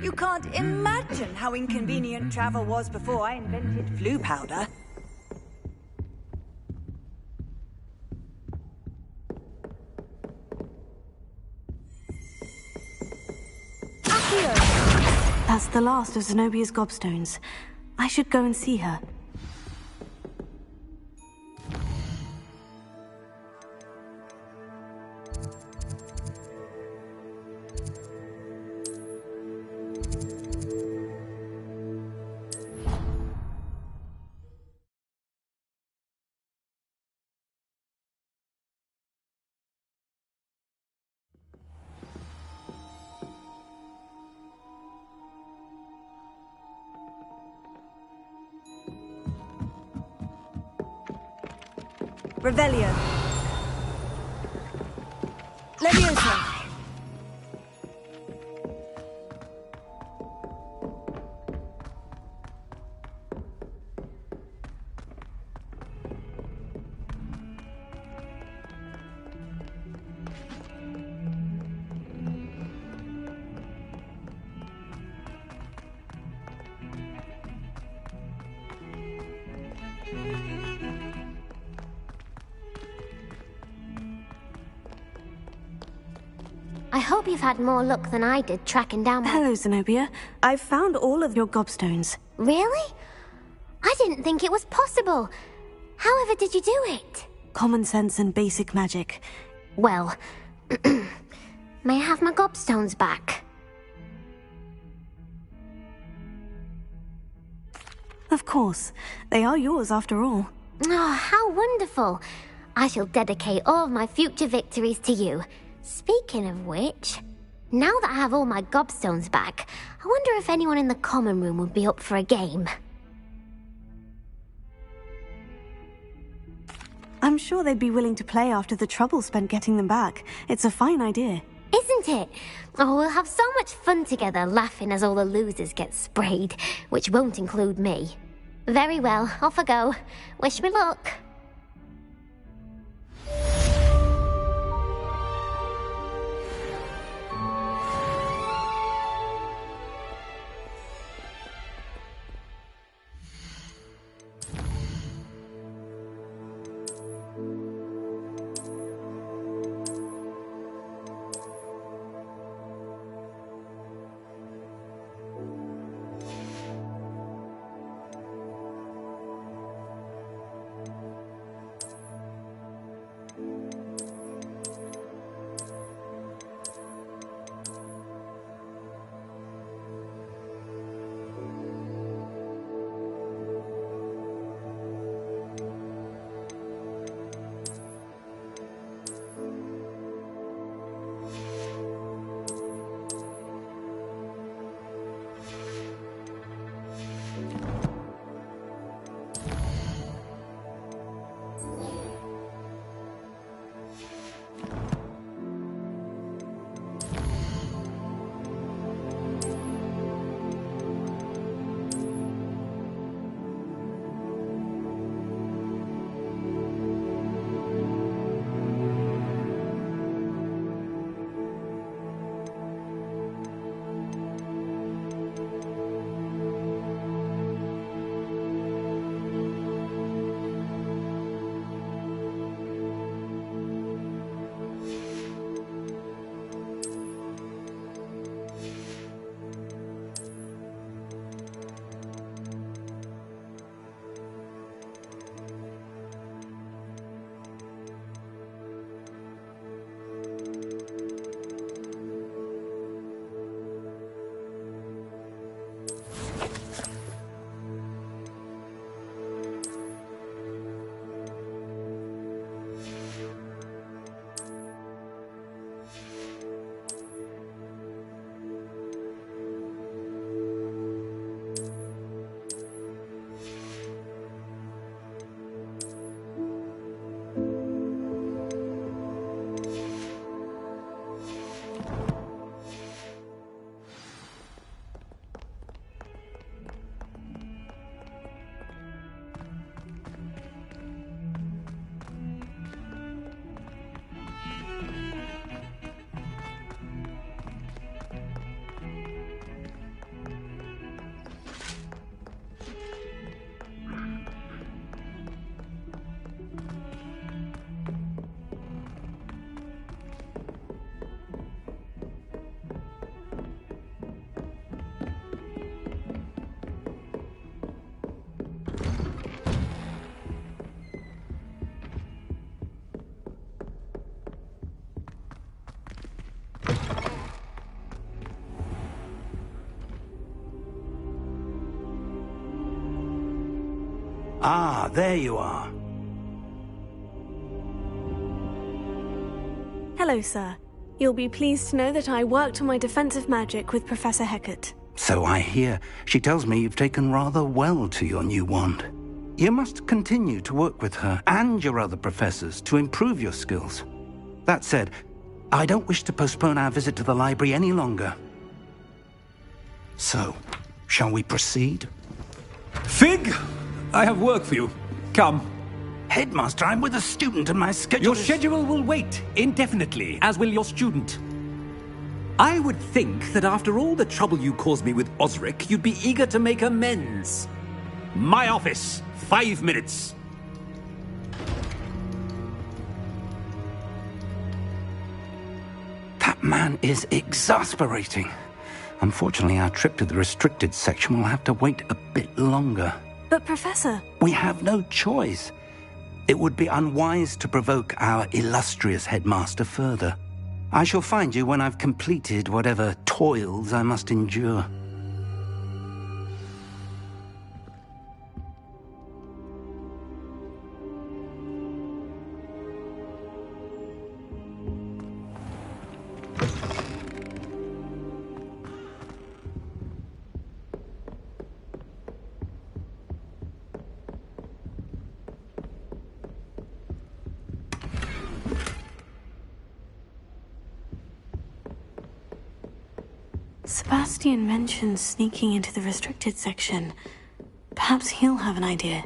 You can't imagine how inconvenient travel was before I invented flu powder. That's the last of Zenobia's gobstones. I should go and see her. Revelio. Leviosa. I hope you've had more luck than I did tracking down my... Hello, Zenobia. I've found all of your gobstones. Really? I didn't think it was possible. However did you do it? Common sense and basic magic. Well, may I have my gobstones back? Of course. They are yours after all. Oh, how wonderful. I shall dedicate all of my future victories to you. Speaking of which, now that I have all my gobstones back, I wonder if anyone in the common room would be up for a game. I'm sure they'd be willing to play after the trouble spent getting them back. It's a fine idea. Isn't it? Oh, we'll have so much fun together laughing as all the losers get sprayed, which won't include me. Very well, off I go. Wish me luck. Ah, there you are. Hello, sir. You'll be pleased to know that I worked on my defensive magic with Professor Hecat. So I hear. She tells me you've taken rather well to your new wand. You must continue to work with her and your other professors to improve your skills. That said, I don't wish to postpone our visit to the library any longer. So, shall we proceed? Fig! I have work for you. Come. Headmaster, I'm with a student and my schedule Your schedule will wait indefinitely, as will your student. I would think that after all the trouble you caused me with Osric, you'd be eager to make amends. My office, 5 minutes. That man is exasperating. Unfortunately, our trip to the restricted section will have to wait a bit longer. But, Professor... We have no choice. It would be unwise to provoke our illustrious headmaster further. I shall find you when I've completed whatever toils I must endure. Sebastian mentioned sneaking into the restricted section. Perhaps he'll have an idea.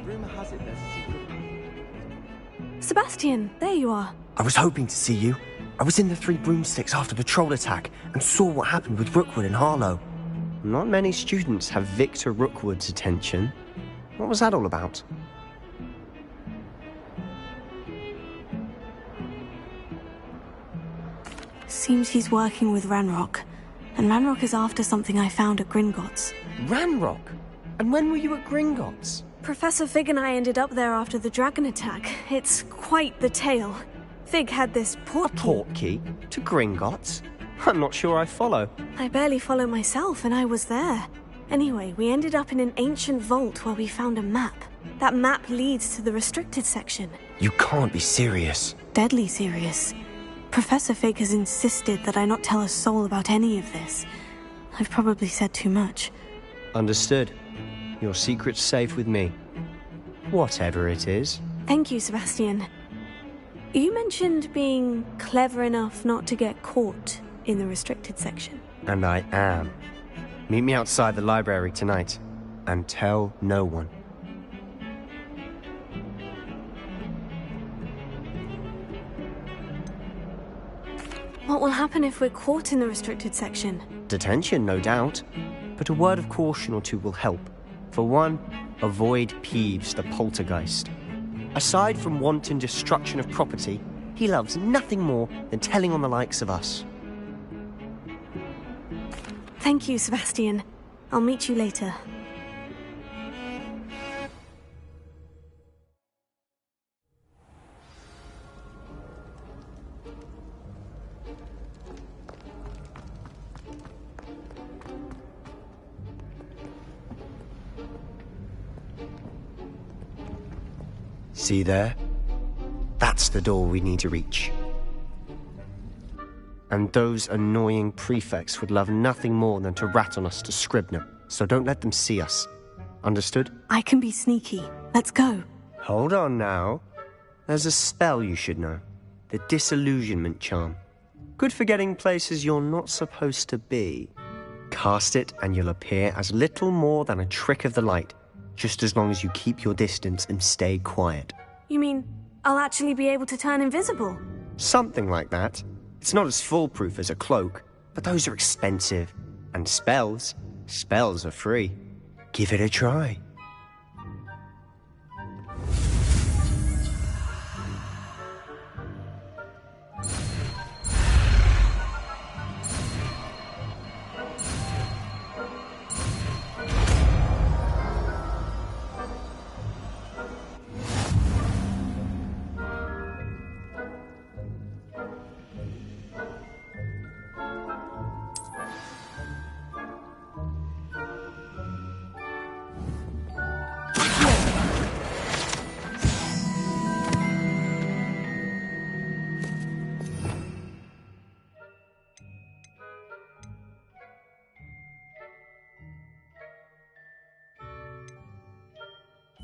Rumor has it there's a secret... Sebastian, there you are. I was hoping to see you. I was in the Three Broomsticks after the troll attack and saw what happened with Rookwood and Harlow. Not many students have Victor Rookwood's attention. What was that all about? Seems he's working with Ranrock. And Ranrock is after something I found at Gringotts. Ranrock? And when were you at Gringotts? Professor Fig and I ended up there after the dragon attack. It's quite the tale. Fig had this portkey. A portkey? To Gringotts? I'm not sure I follow. I barely follow myself, and I was there. Anyway, we ended up in an ancient vault where we found a map. That map leads to the restricted section. You can't be serious. Deadly serious. Professor Fig has insisted that I not tell a soul about any of this. I've probably said too much. Understood. Your secret's safe with me. Whatever it is. Thank you, Sebastian. You mentioned being clever enough not to get caught in the restricted section. And I am. Meet me outside the library tonight, and tell no one. What will happen if we're caught in the restricted section? Detention, no doubt. But a word of caution or two will help. For one, avoid Peeves, the poltergeist. Aside from wanton destruction of property, he loves nothing more than telling on the likes of us. Thank you, Sebastian. I'll meet you later. See there? That's the door we need to reach. And those annoying prefects would love nothing more than to rat on us to Scribner, so don't let them see us. Understood? I can be sneaky. Let's go. Hold on now. There's a spell you should know. The Disillusionment Charm. Good for getting places you're not supposed to be. Cast it and you'll appear as little more than a trick of the light, just as long as you keep your distance and stay quiet. You mean I'll actually be able to turn invisible? Something like that. It's not as foolproof as a cloak, but those are expensive. And spells are free. Give it a try.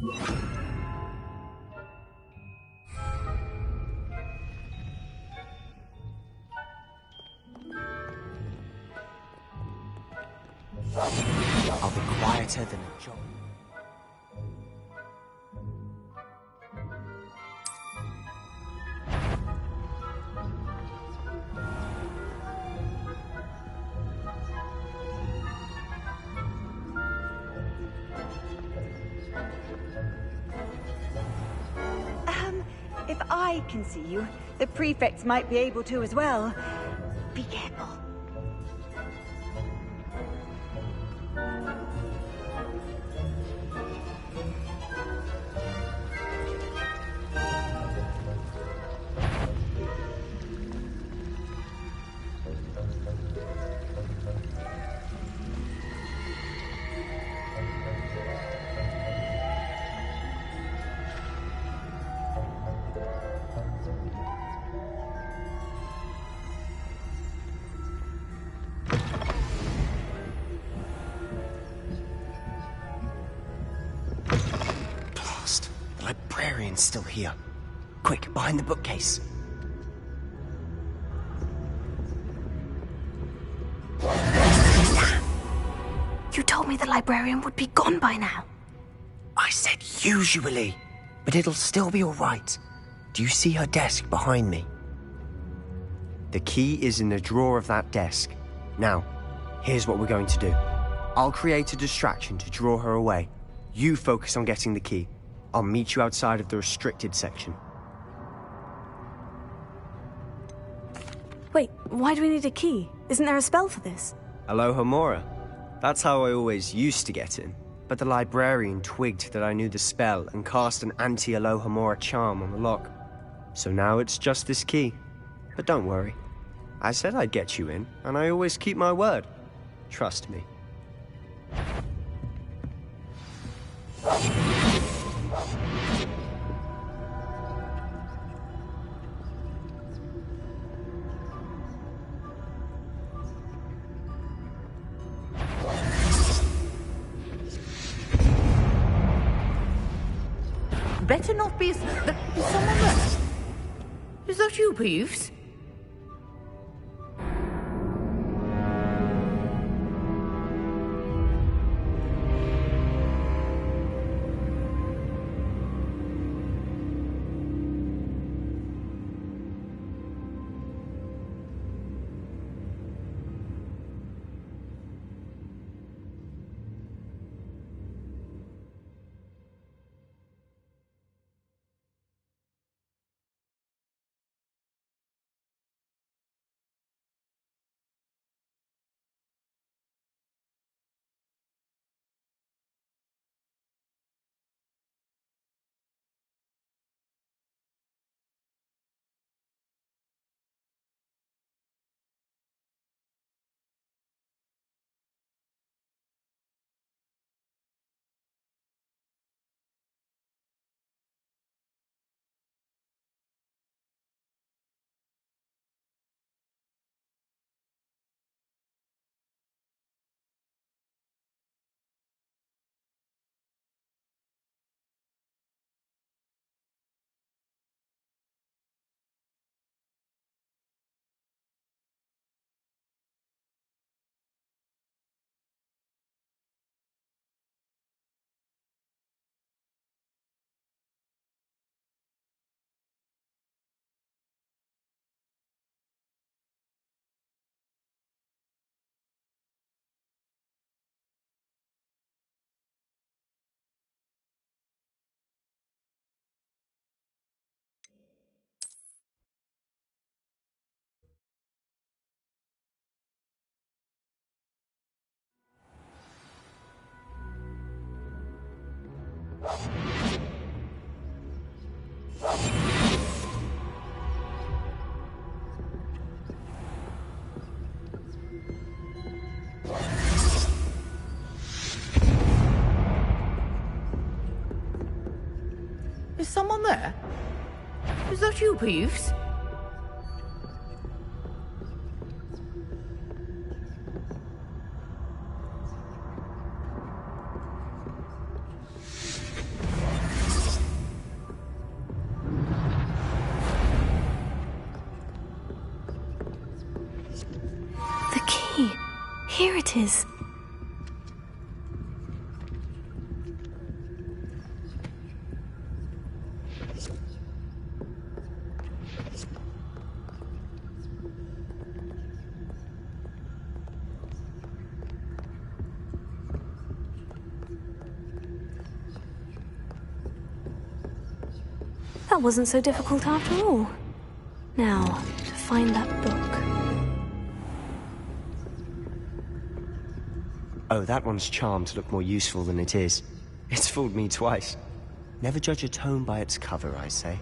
I'll be quieter than a job. If I can see you, the prefects might be able to as well. Be careful. Librarian's still here. Quick, behind the bookcase. You told me the librarian would be gone by now. I said usually, but it'll still be all right. Do you see her desk behind me? The key is in the drawer of that desk. Now, here's what we're going to do. I'll create a distraction to draw her away. You focus on getting the key. I'll meet you outside of the restricted section. Wait, why do we need a key? Isn't there a spell for this? Alohomora. That's how I always used to get in. But the librarian twigged that I knew the spell and cast an anti-Alohomora charm on the lock. So now it's just this key. But don't worry. I said I'd get you in, and I always keep my word. Trust me. Better not be. Is someone there? Is that you, Peeves? Is someone there? Is that you, Peeves? Here it is. That wasn't so difficult after all. Now, to find that book. Oh, that one's charmed to look more useful than it is. It's fooled me twice. Never judge a tome by its cover, I say.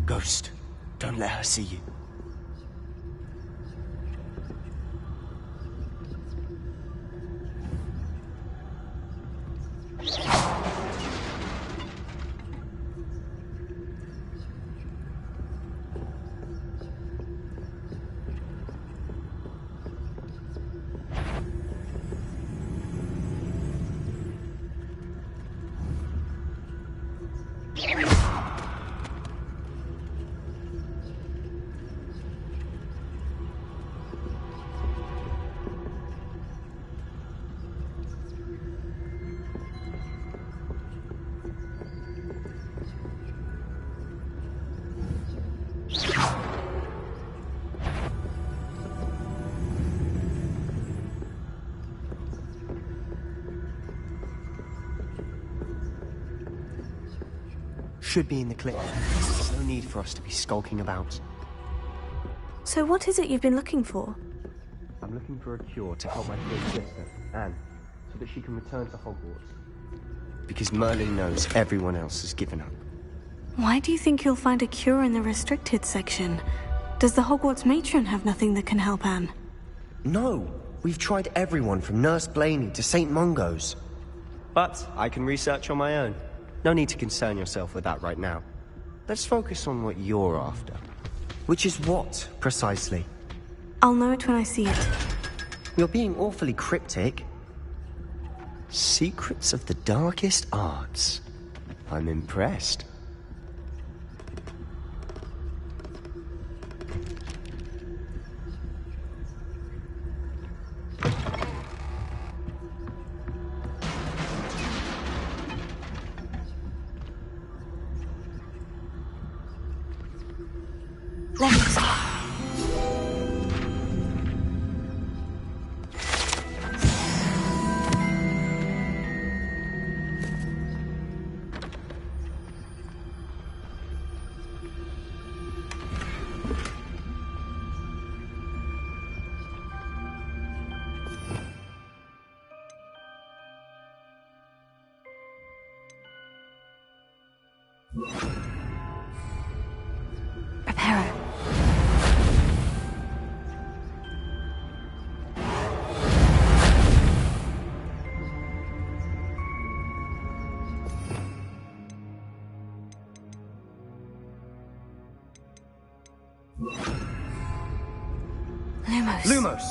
Ghost, don't let her see you. Should be in the clip. There's no need for us to be skulking about. So what is it you've been looking for? I'm looking for a cure to help my big sister, Anne, so that she can return to Hogwarts. Because Merlin knows everyone else has given up. Why do you think you'll find a cure in the restricted section? Does the Hogwarts matron have nothing that can help Anne? No! We've tried everyone from Nurse Blaney to St. Mungo's. But I can research on my own. No need to concern yourself with that right now. Let's focus on what you're after. Which is what, precisely? I'll know it when I see it. You're being awfully cryptic. Secrets of the darkest arts. I'm impressed. Lumos!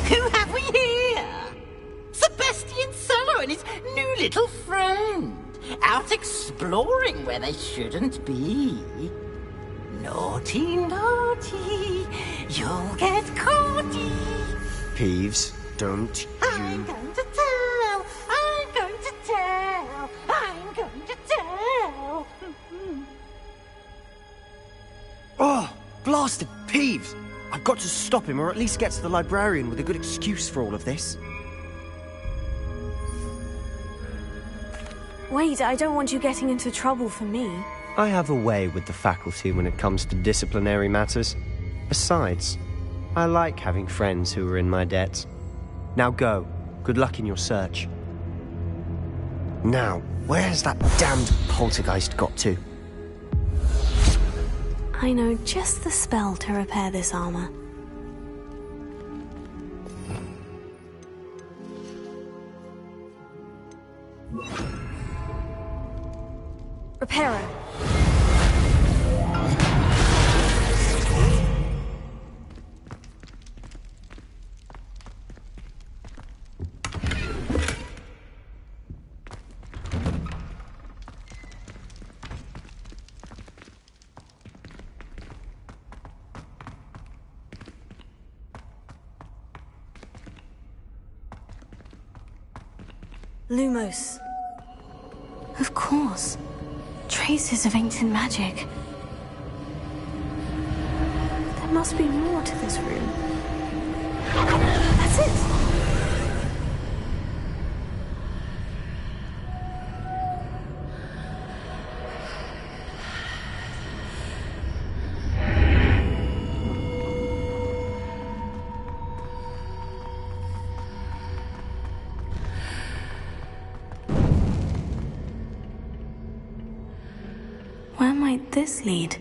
Who have we here? Sebastian Sallow and his new little friend. Out exploring where they shouldn't be. Naughty, naughty. You'll get caughty. Peeves, don't I'm going to tell. I'm going to tell. I'm going to tell. Oh, blasted Peeves! I've got to stop him, or at least get to the librarian with a good excuse for all of this. Wait, I don't want you getting into trouble for me. I have a way with the faculty when it comes to disciplinary matters. Besides, I like having friends who are in my debt. Now go. Good luck in your search. Now, where's that damned poltergeist got to? I know just the spell to repair this armor. Reparo. Lumos. Of course. Traces of ancient magic. There must be more to this room. That's it! Where might this lead?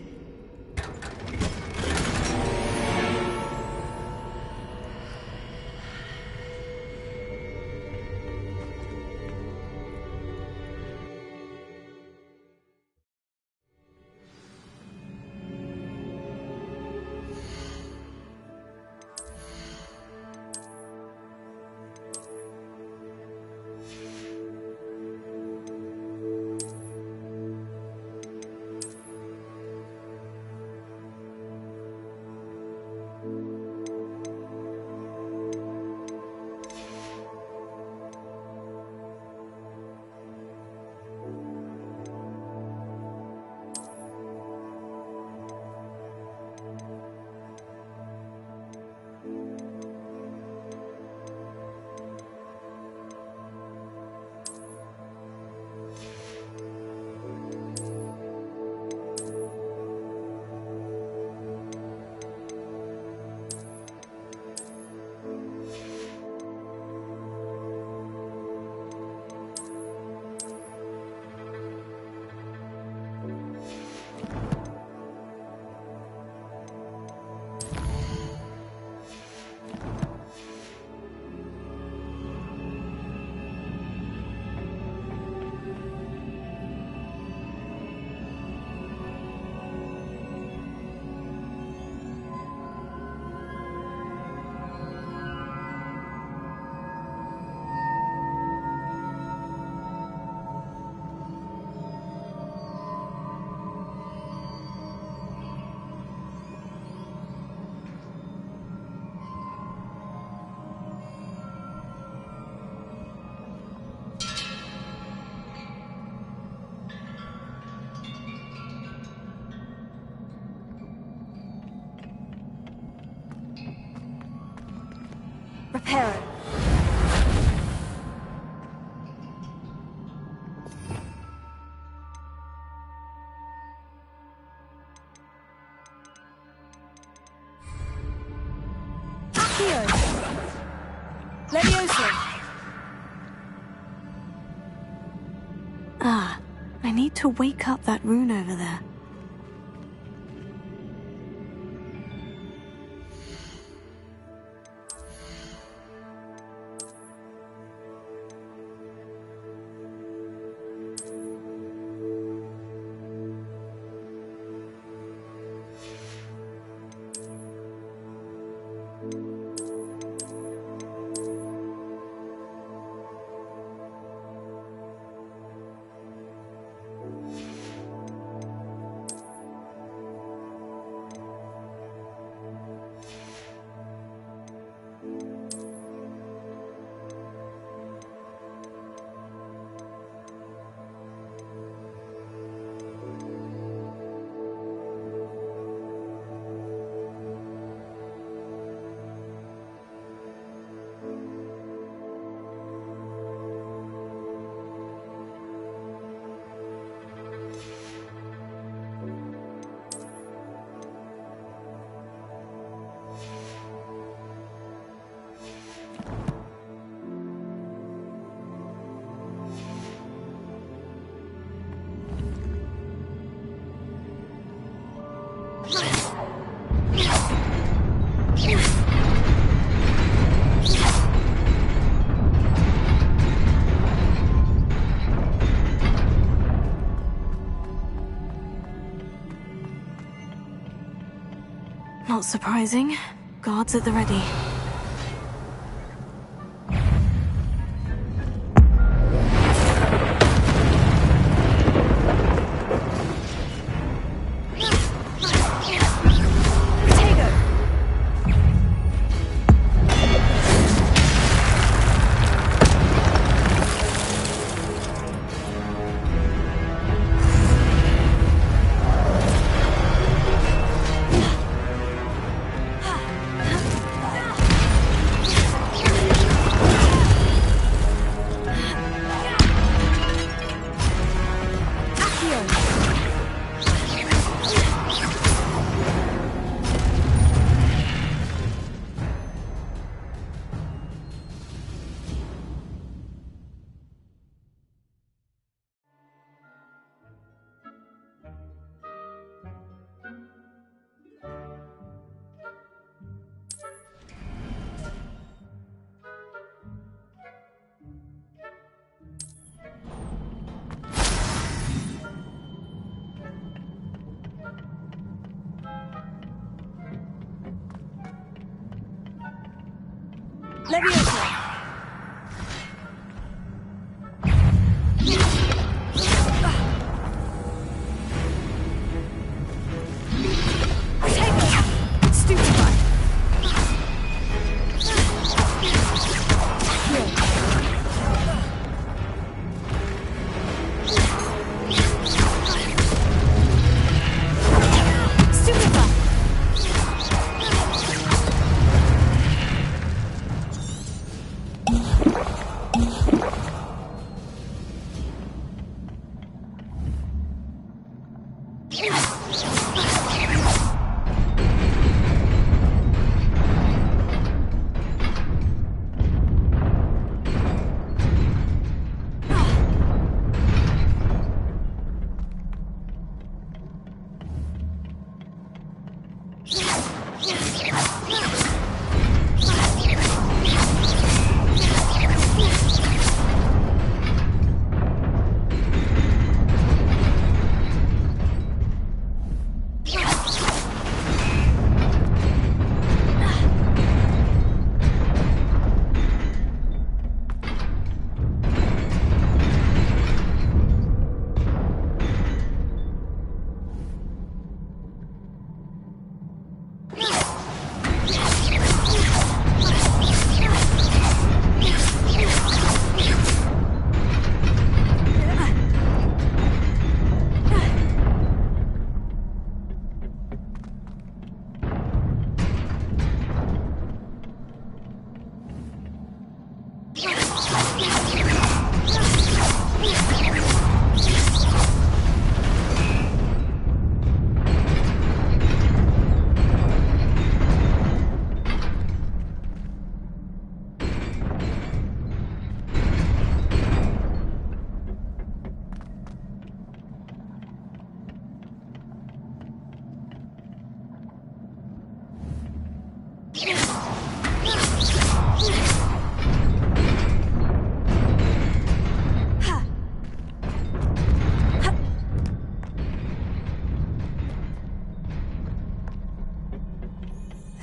Reparo. Accio. Leviosa. Ah, I need to wake up that rune over there. Not surprising. Guards at the ready.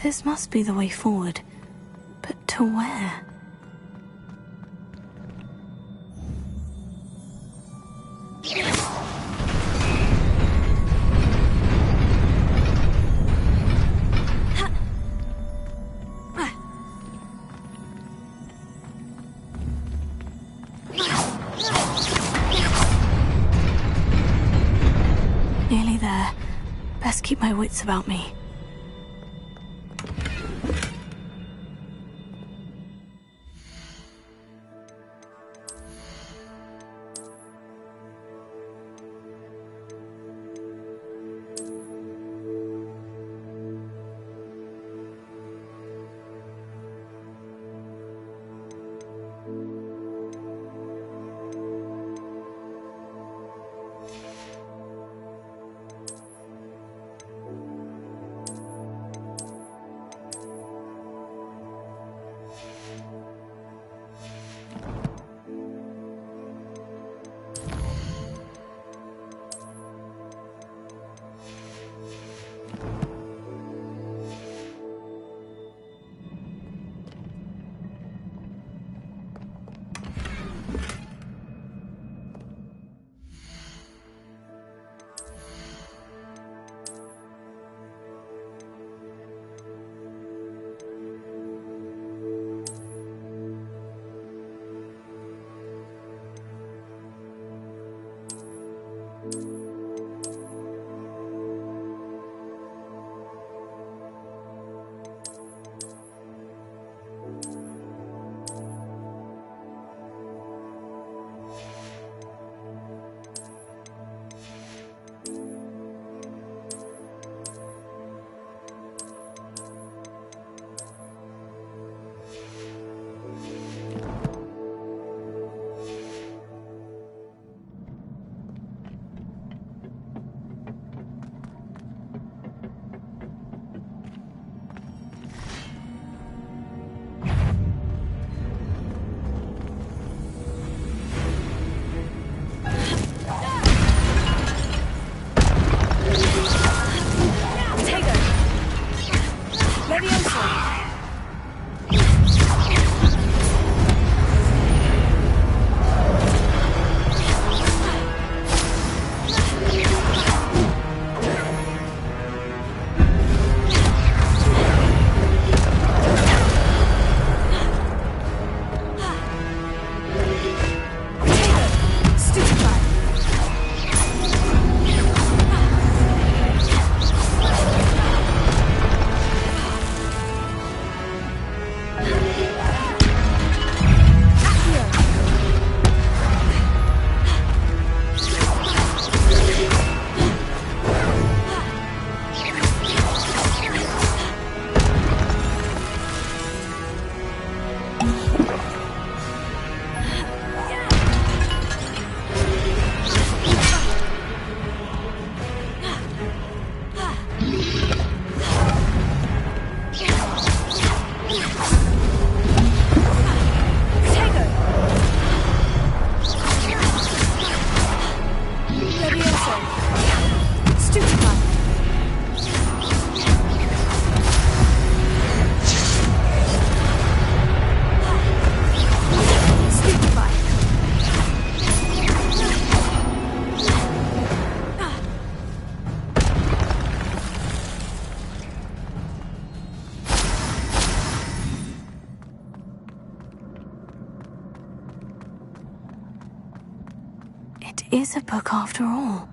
This must be the way forward. But to where? Nearly there. Best keep my wits about me. is a book after all.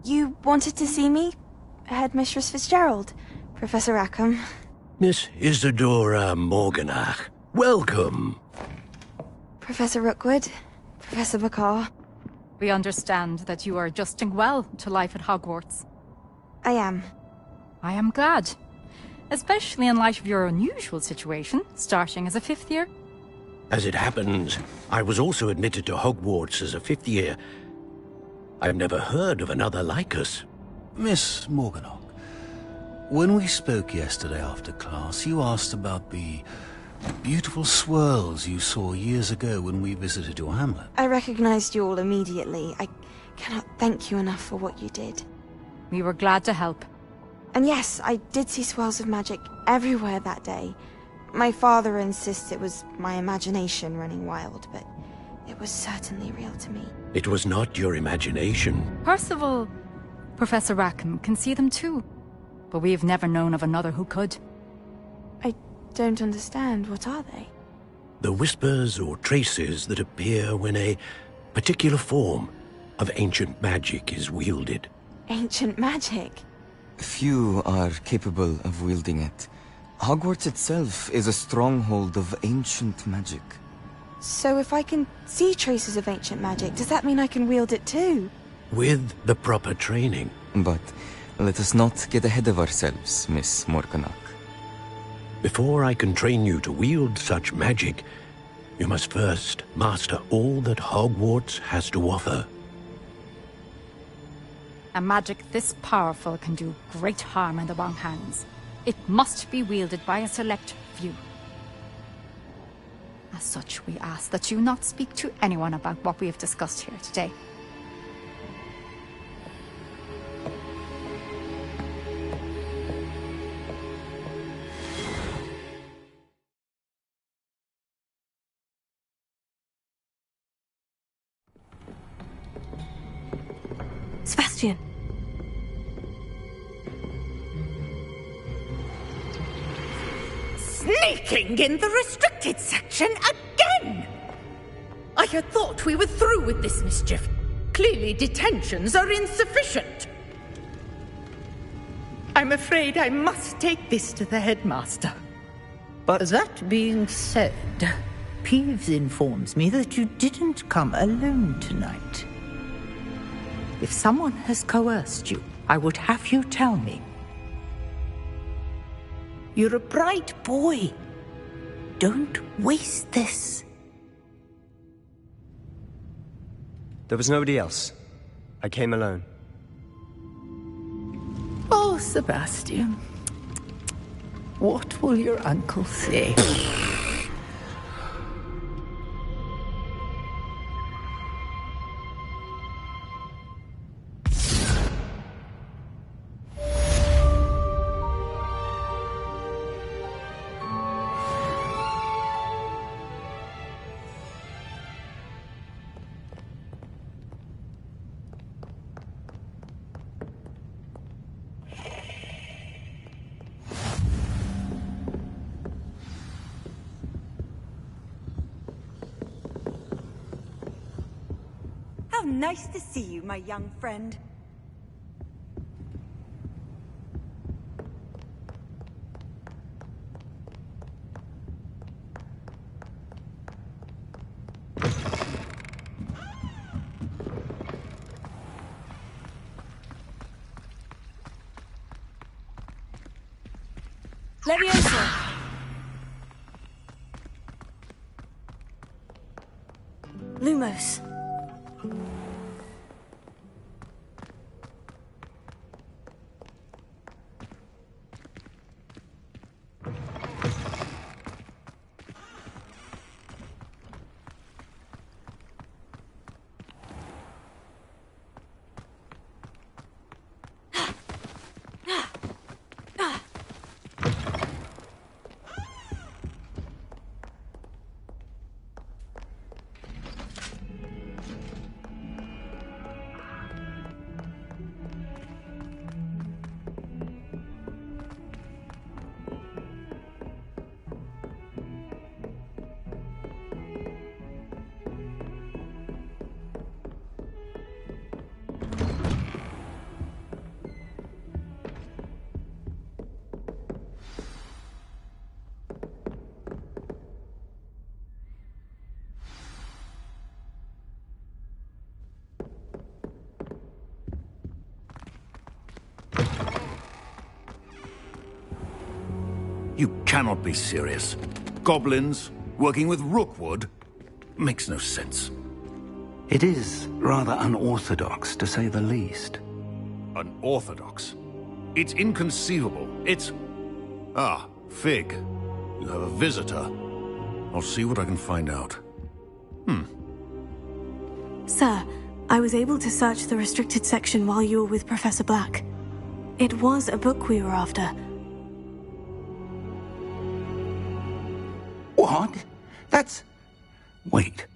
You wanted to see me? Headmistress Fitzgerald, Professor Rackham. Miss Isadora Morganach, welcome. Professor Rookwood, Professor Bakar. We understand that you are adjusting well to life at Hogwarts. I am. I am glad. Especially in light of your unusual situation, starting as a 5th year. As it happens, I was also admitted to Hogwarts as a 5th year. I've never heard of another like us. Miss Morganach, when we spoke yesterday after class, you asked about the beautiful swirls you saw years ago when we visited your hamlet. I recognized you all immediately. I cannot thank you enough for what you did. We were glad to help. And yes, I did see swirls of magic everywhere that day. My father insists it was my imagination running wild, but it was certainly real to me. It was not your imagination. Percival, Professor Rackham can see them too. But we've never known of another who could. I don't understand. What are they? The whispers or traces that appear when a particular form of ancient magic is wielded. Ancient magic? Few are capable of wielding it. Hogwarts itself is a stronghold of ancient magic. So if I can see traces of ancient magic, does that mean I can wield it too? With the proper training. But let us not get ahead of ourselves, Miss Morganach. Before I can train you to wield such magic, you must first master all that Hogwarts has to offer. A magic this powerful can do great harm in the wrong hands. It must be wielded by a select few. As such, we ask that you not speak to anyone about what we have discussed here today. Sebastian! Sneaking in the restricted section again! I had thought we were through with this mischief. Clearly detentions are insufficient. I'm afraid I must take this to the headmaster. But that being said, Peeves informs me that you didn't come alone tonight. If someone has coerced you, I would have you tell me. You're a bright boy. Don't waste this. there was nobody else. I came alone. Oh, Sebastian. What will your uncle say? How nice to see you, my young friend. Leviosa! Lumos. You cannot be serious. Goblins working with Rookwood makes no sense. It is rather unorthodox, to say the least. Unorthodox? It's inconceivable. It's... Ah, Fig. You have a visitor. I'll see what I can find out. Sir, I was able to search the restricted section while you were with Professor Black. It was a book we were after. What? That's... Wait.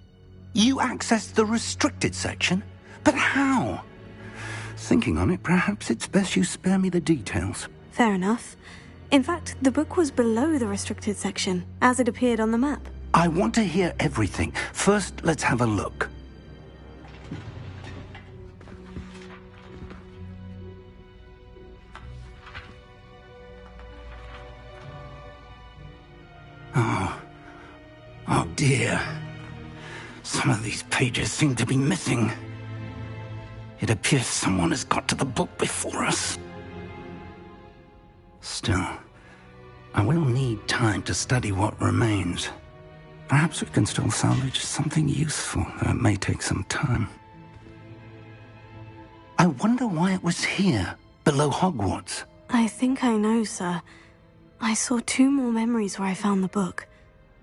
You accessed the restricted section? But how? Thinking on it, perhaps it's best you spare me the details. Fair enough. In fact, the book was below the restricted section, as it appeared on the map. I want to hear everything. First, let's have a look. Oh dear. Some of these pages seem to be missing. It appears someone has got to the book before us. Still, I will need time to study what remains. Perhaps we can still salvage something useful, though it may take some time. I wonder why it was here, below Hogwarts. I think I know, sir. I saw 2 more memories where I found the book.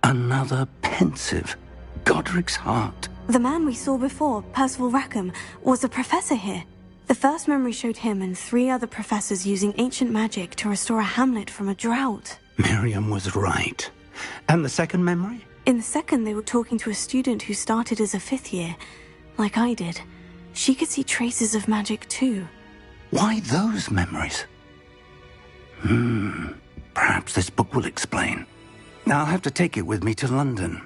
Another pensive. Godric's heart. The man we saw before, Percival Rackham, was a professor here. The first memory showed him and 3 other professors using ancient magic to restore a hamlet from a drought. Miriam was right. And the second memory? In the second, they were talking to a student who started as a 5th year, like I did. She could see traces of magic too. Why those memories? Perhaps this book will explain. I'll have to take it with me to London.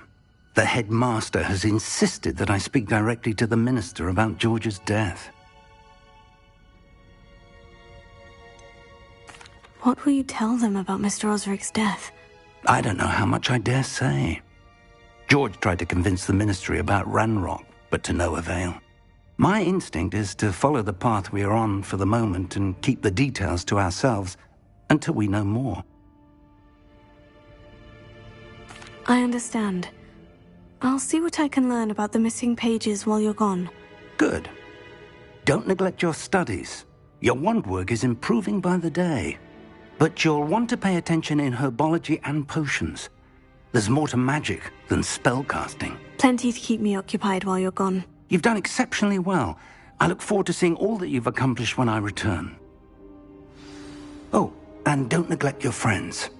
The headmaster has insisted that I speak directly to the minister about George's death. What will you tell them about Mr. Osric's death? I don't know how much I dare say. George tried to convince the Ministry about Ranrock, but to no avail. My instinct is to follow the path we are on for the moment and keep the details to ourselves until we know more. I understand. I'll see what I can learn about the missing pages while you're gone. Good. Don't neglect your studies. Your wand work is improving by the day. But you'll want to pay attention in herbology and potions. There's more to magic than spellcasting. Plenty to keep me occupied while you're gone. You've done exceptionally well. I look forward to seeing all that you've accomplished when I return. Oh, and don't neglect your friends.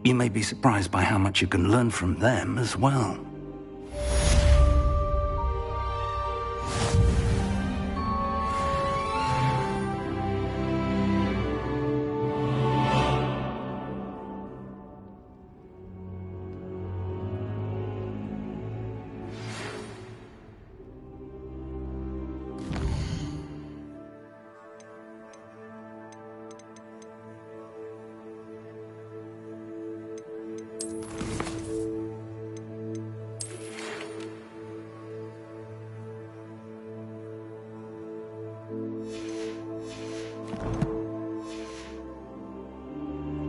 You may be surprised by how much you can learn from them as well.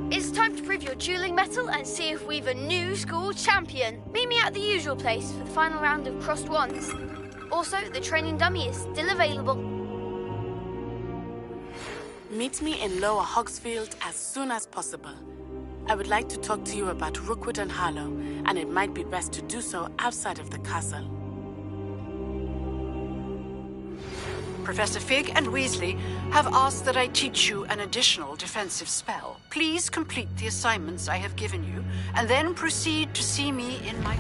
It's time to prove your dueling mettle and see if we've a new school champion. Meet me at the usual place for the final round of crossed wands. Also, the training dummy is still available. Meet me in Lower Hogsfield as soon as possible. I would like to talk to you about Rookwood and Harlow, and it might be best to do so outside of the castle. Professor Fig and Weasley have asked that I teach you an additional defensive spell. Please complete the assignments I have given you, and then proceed to see me in my...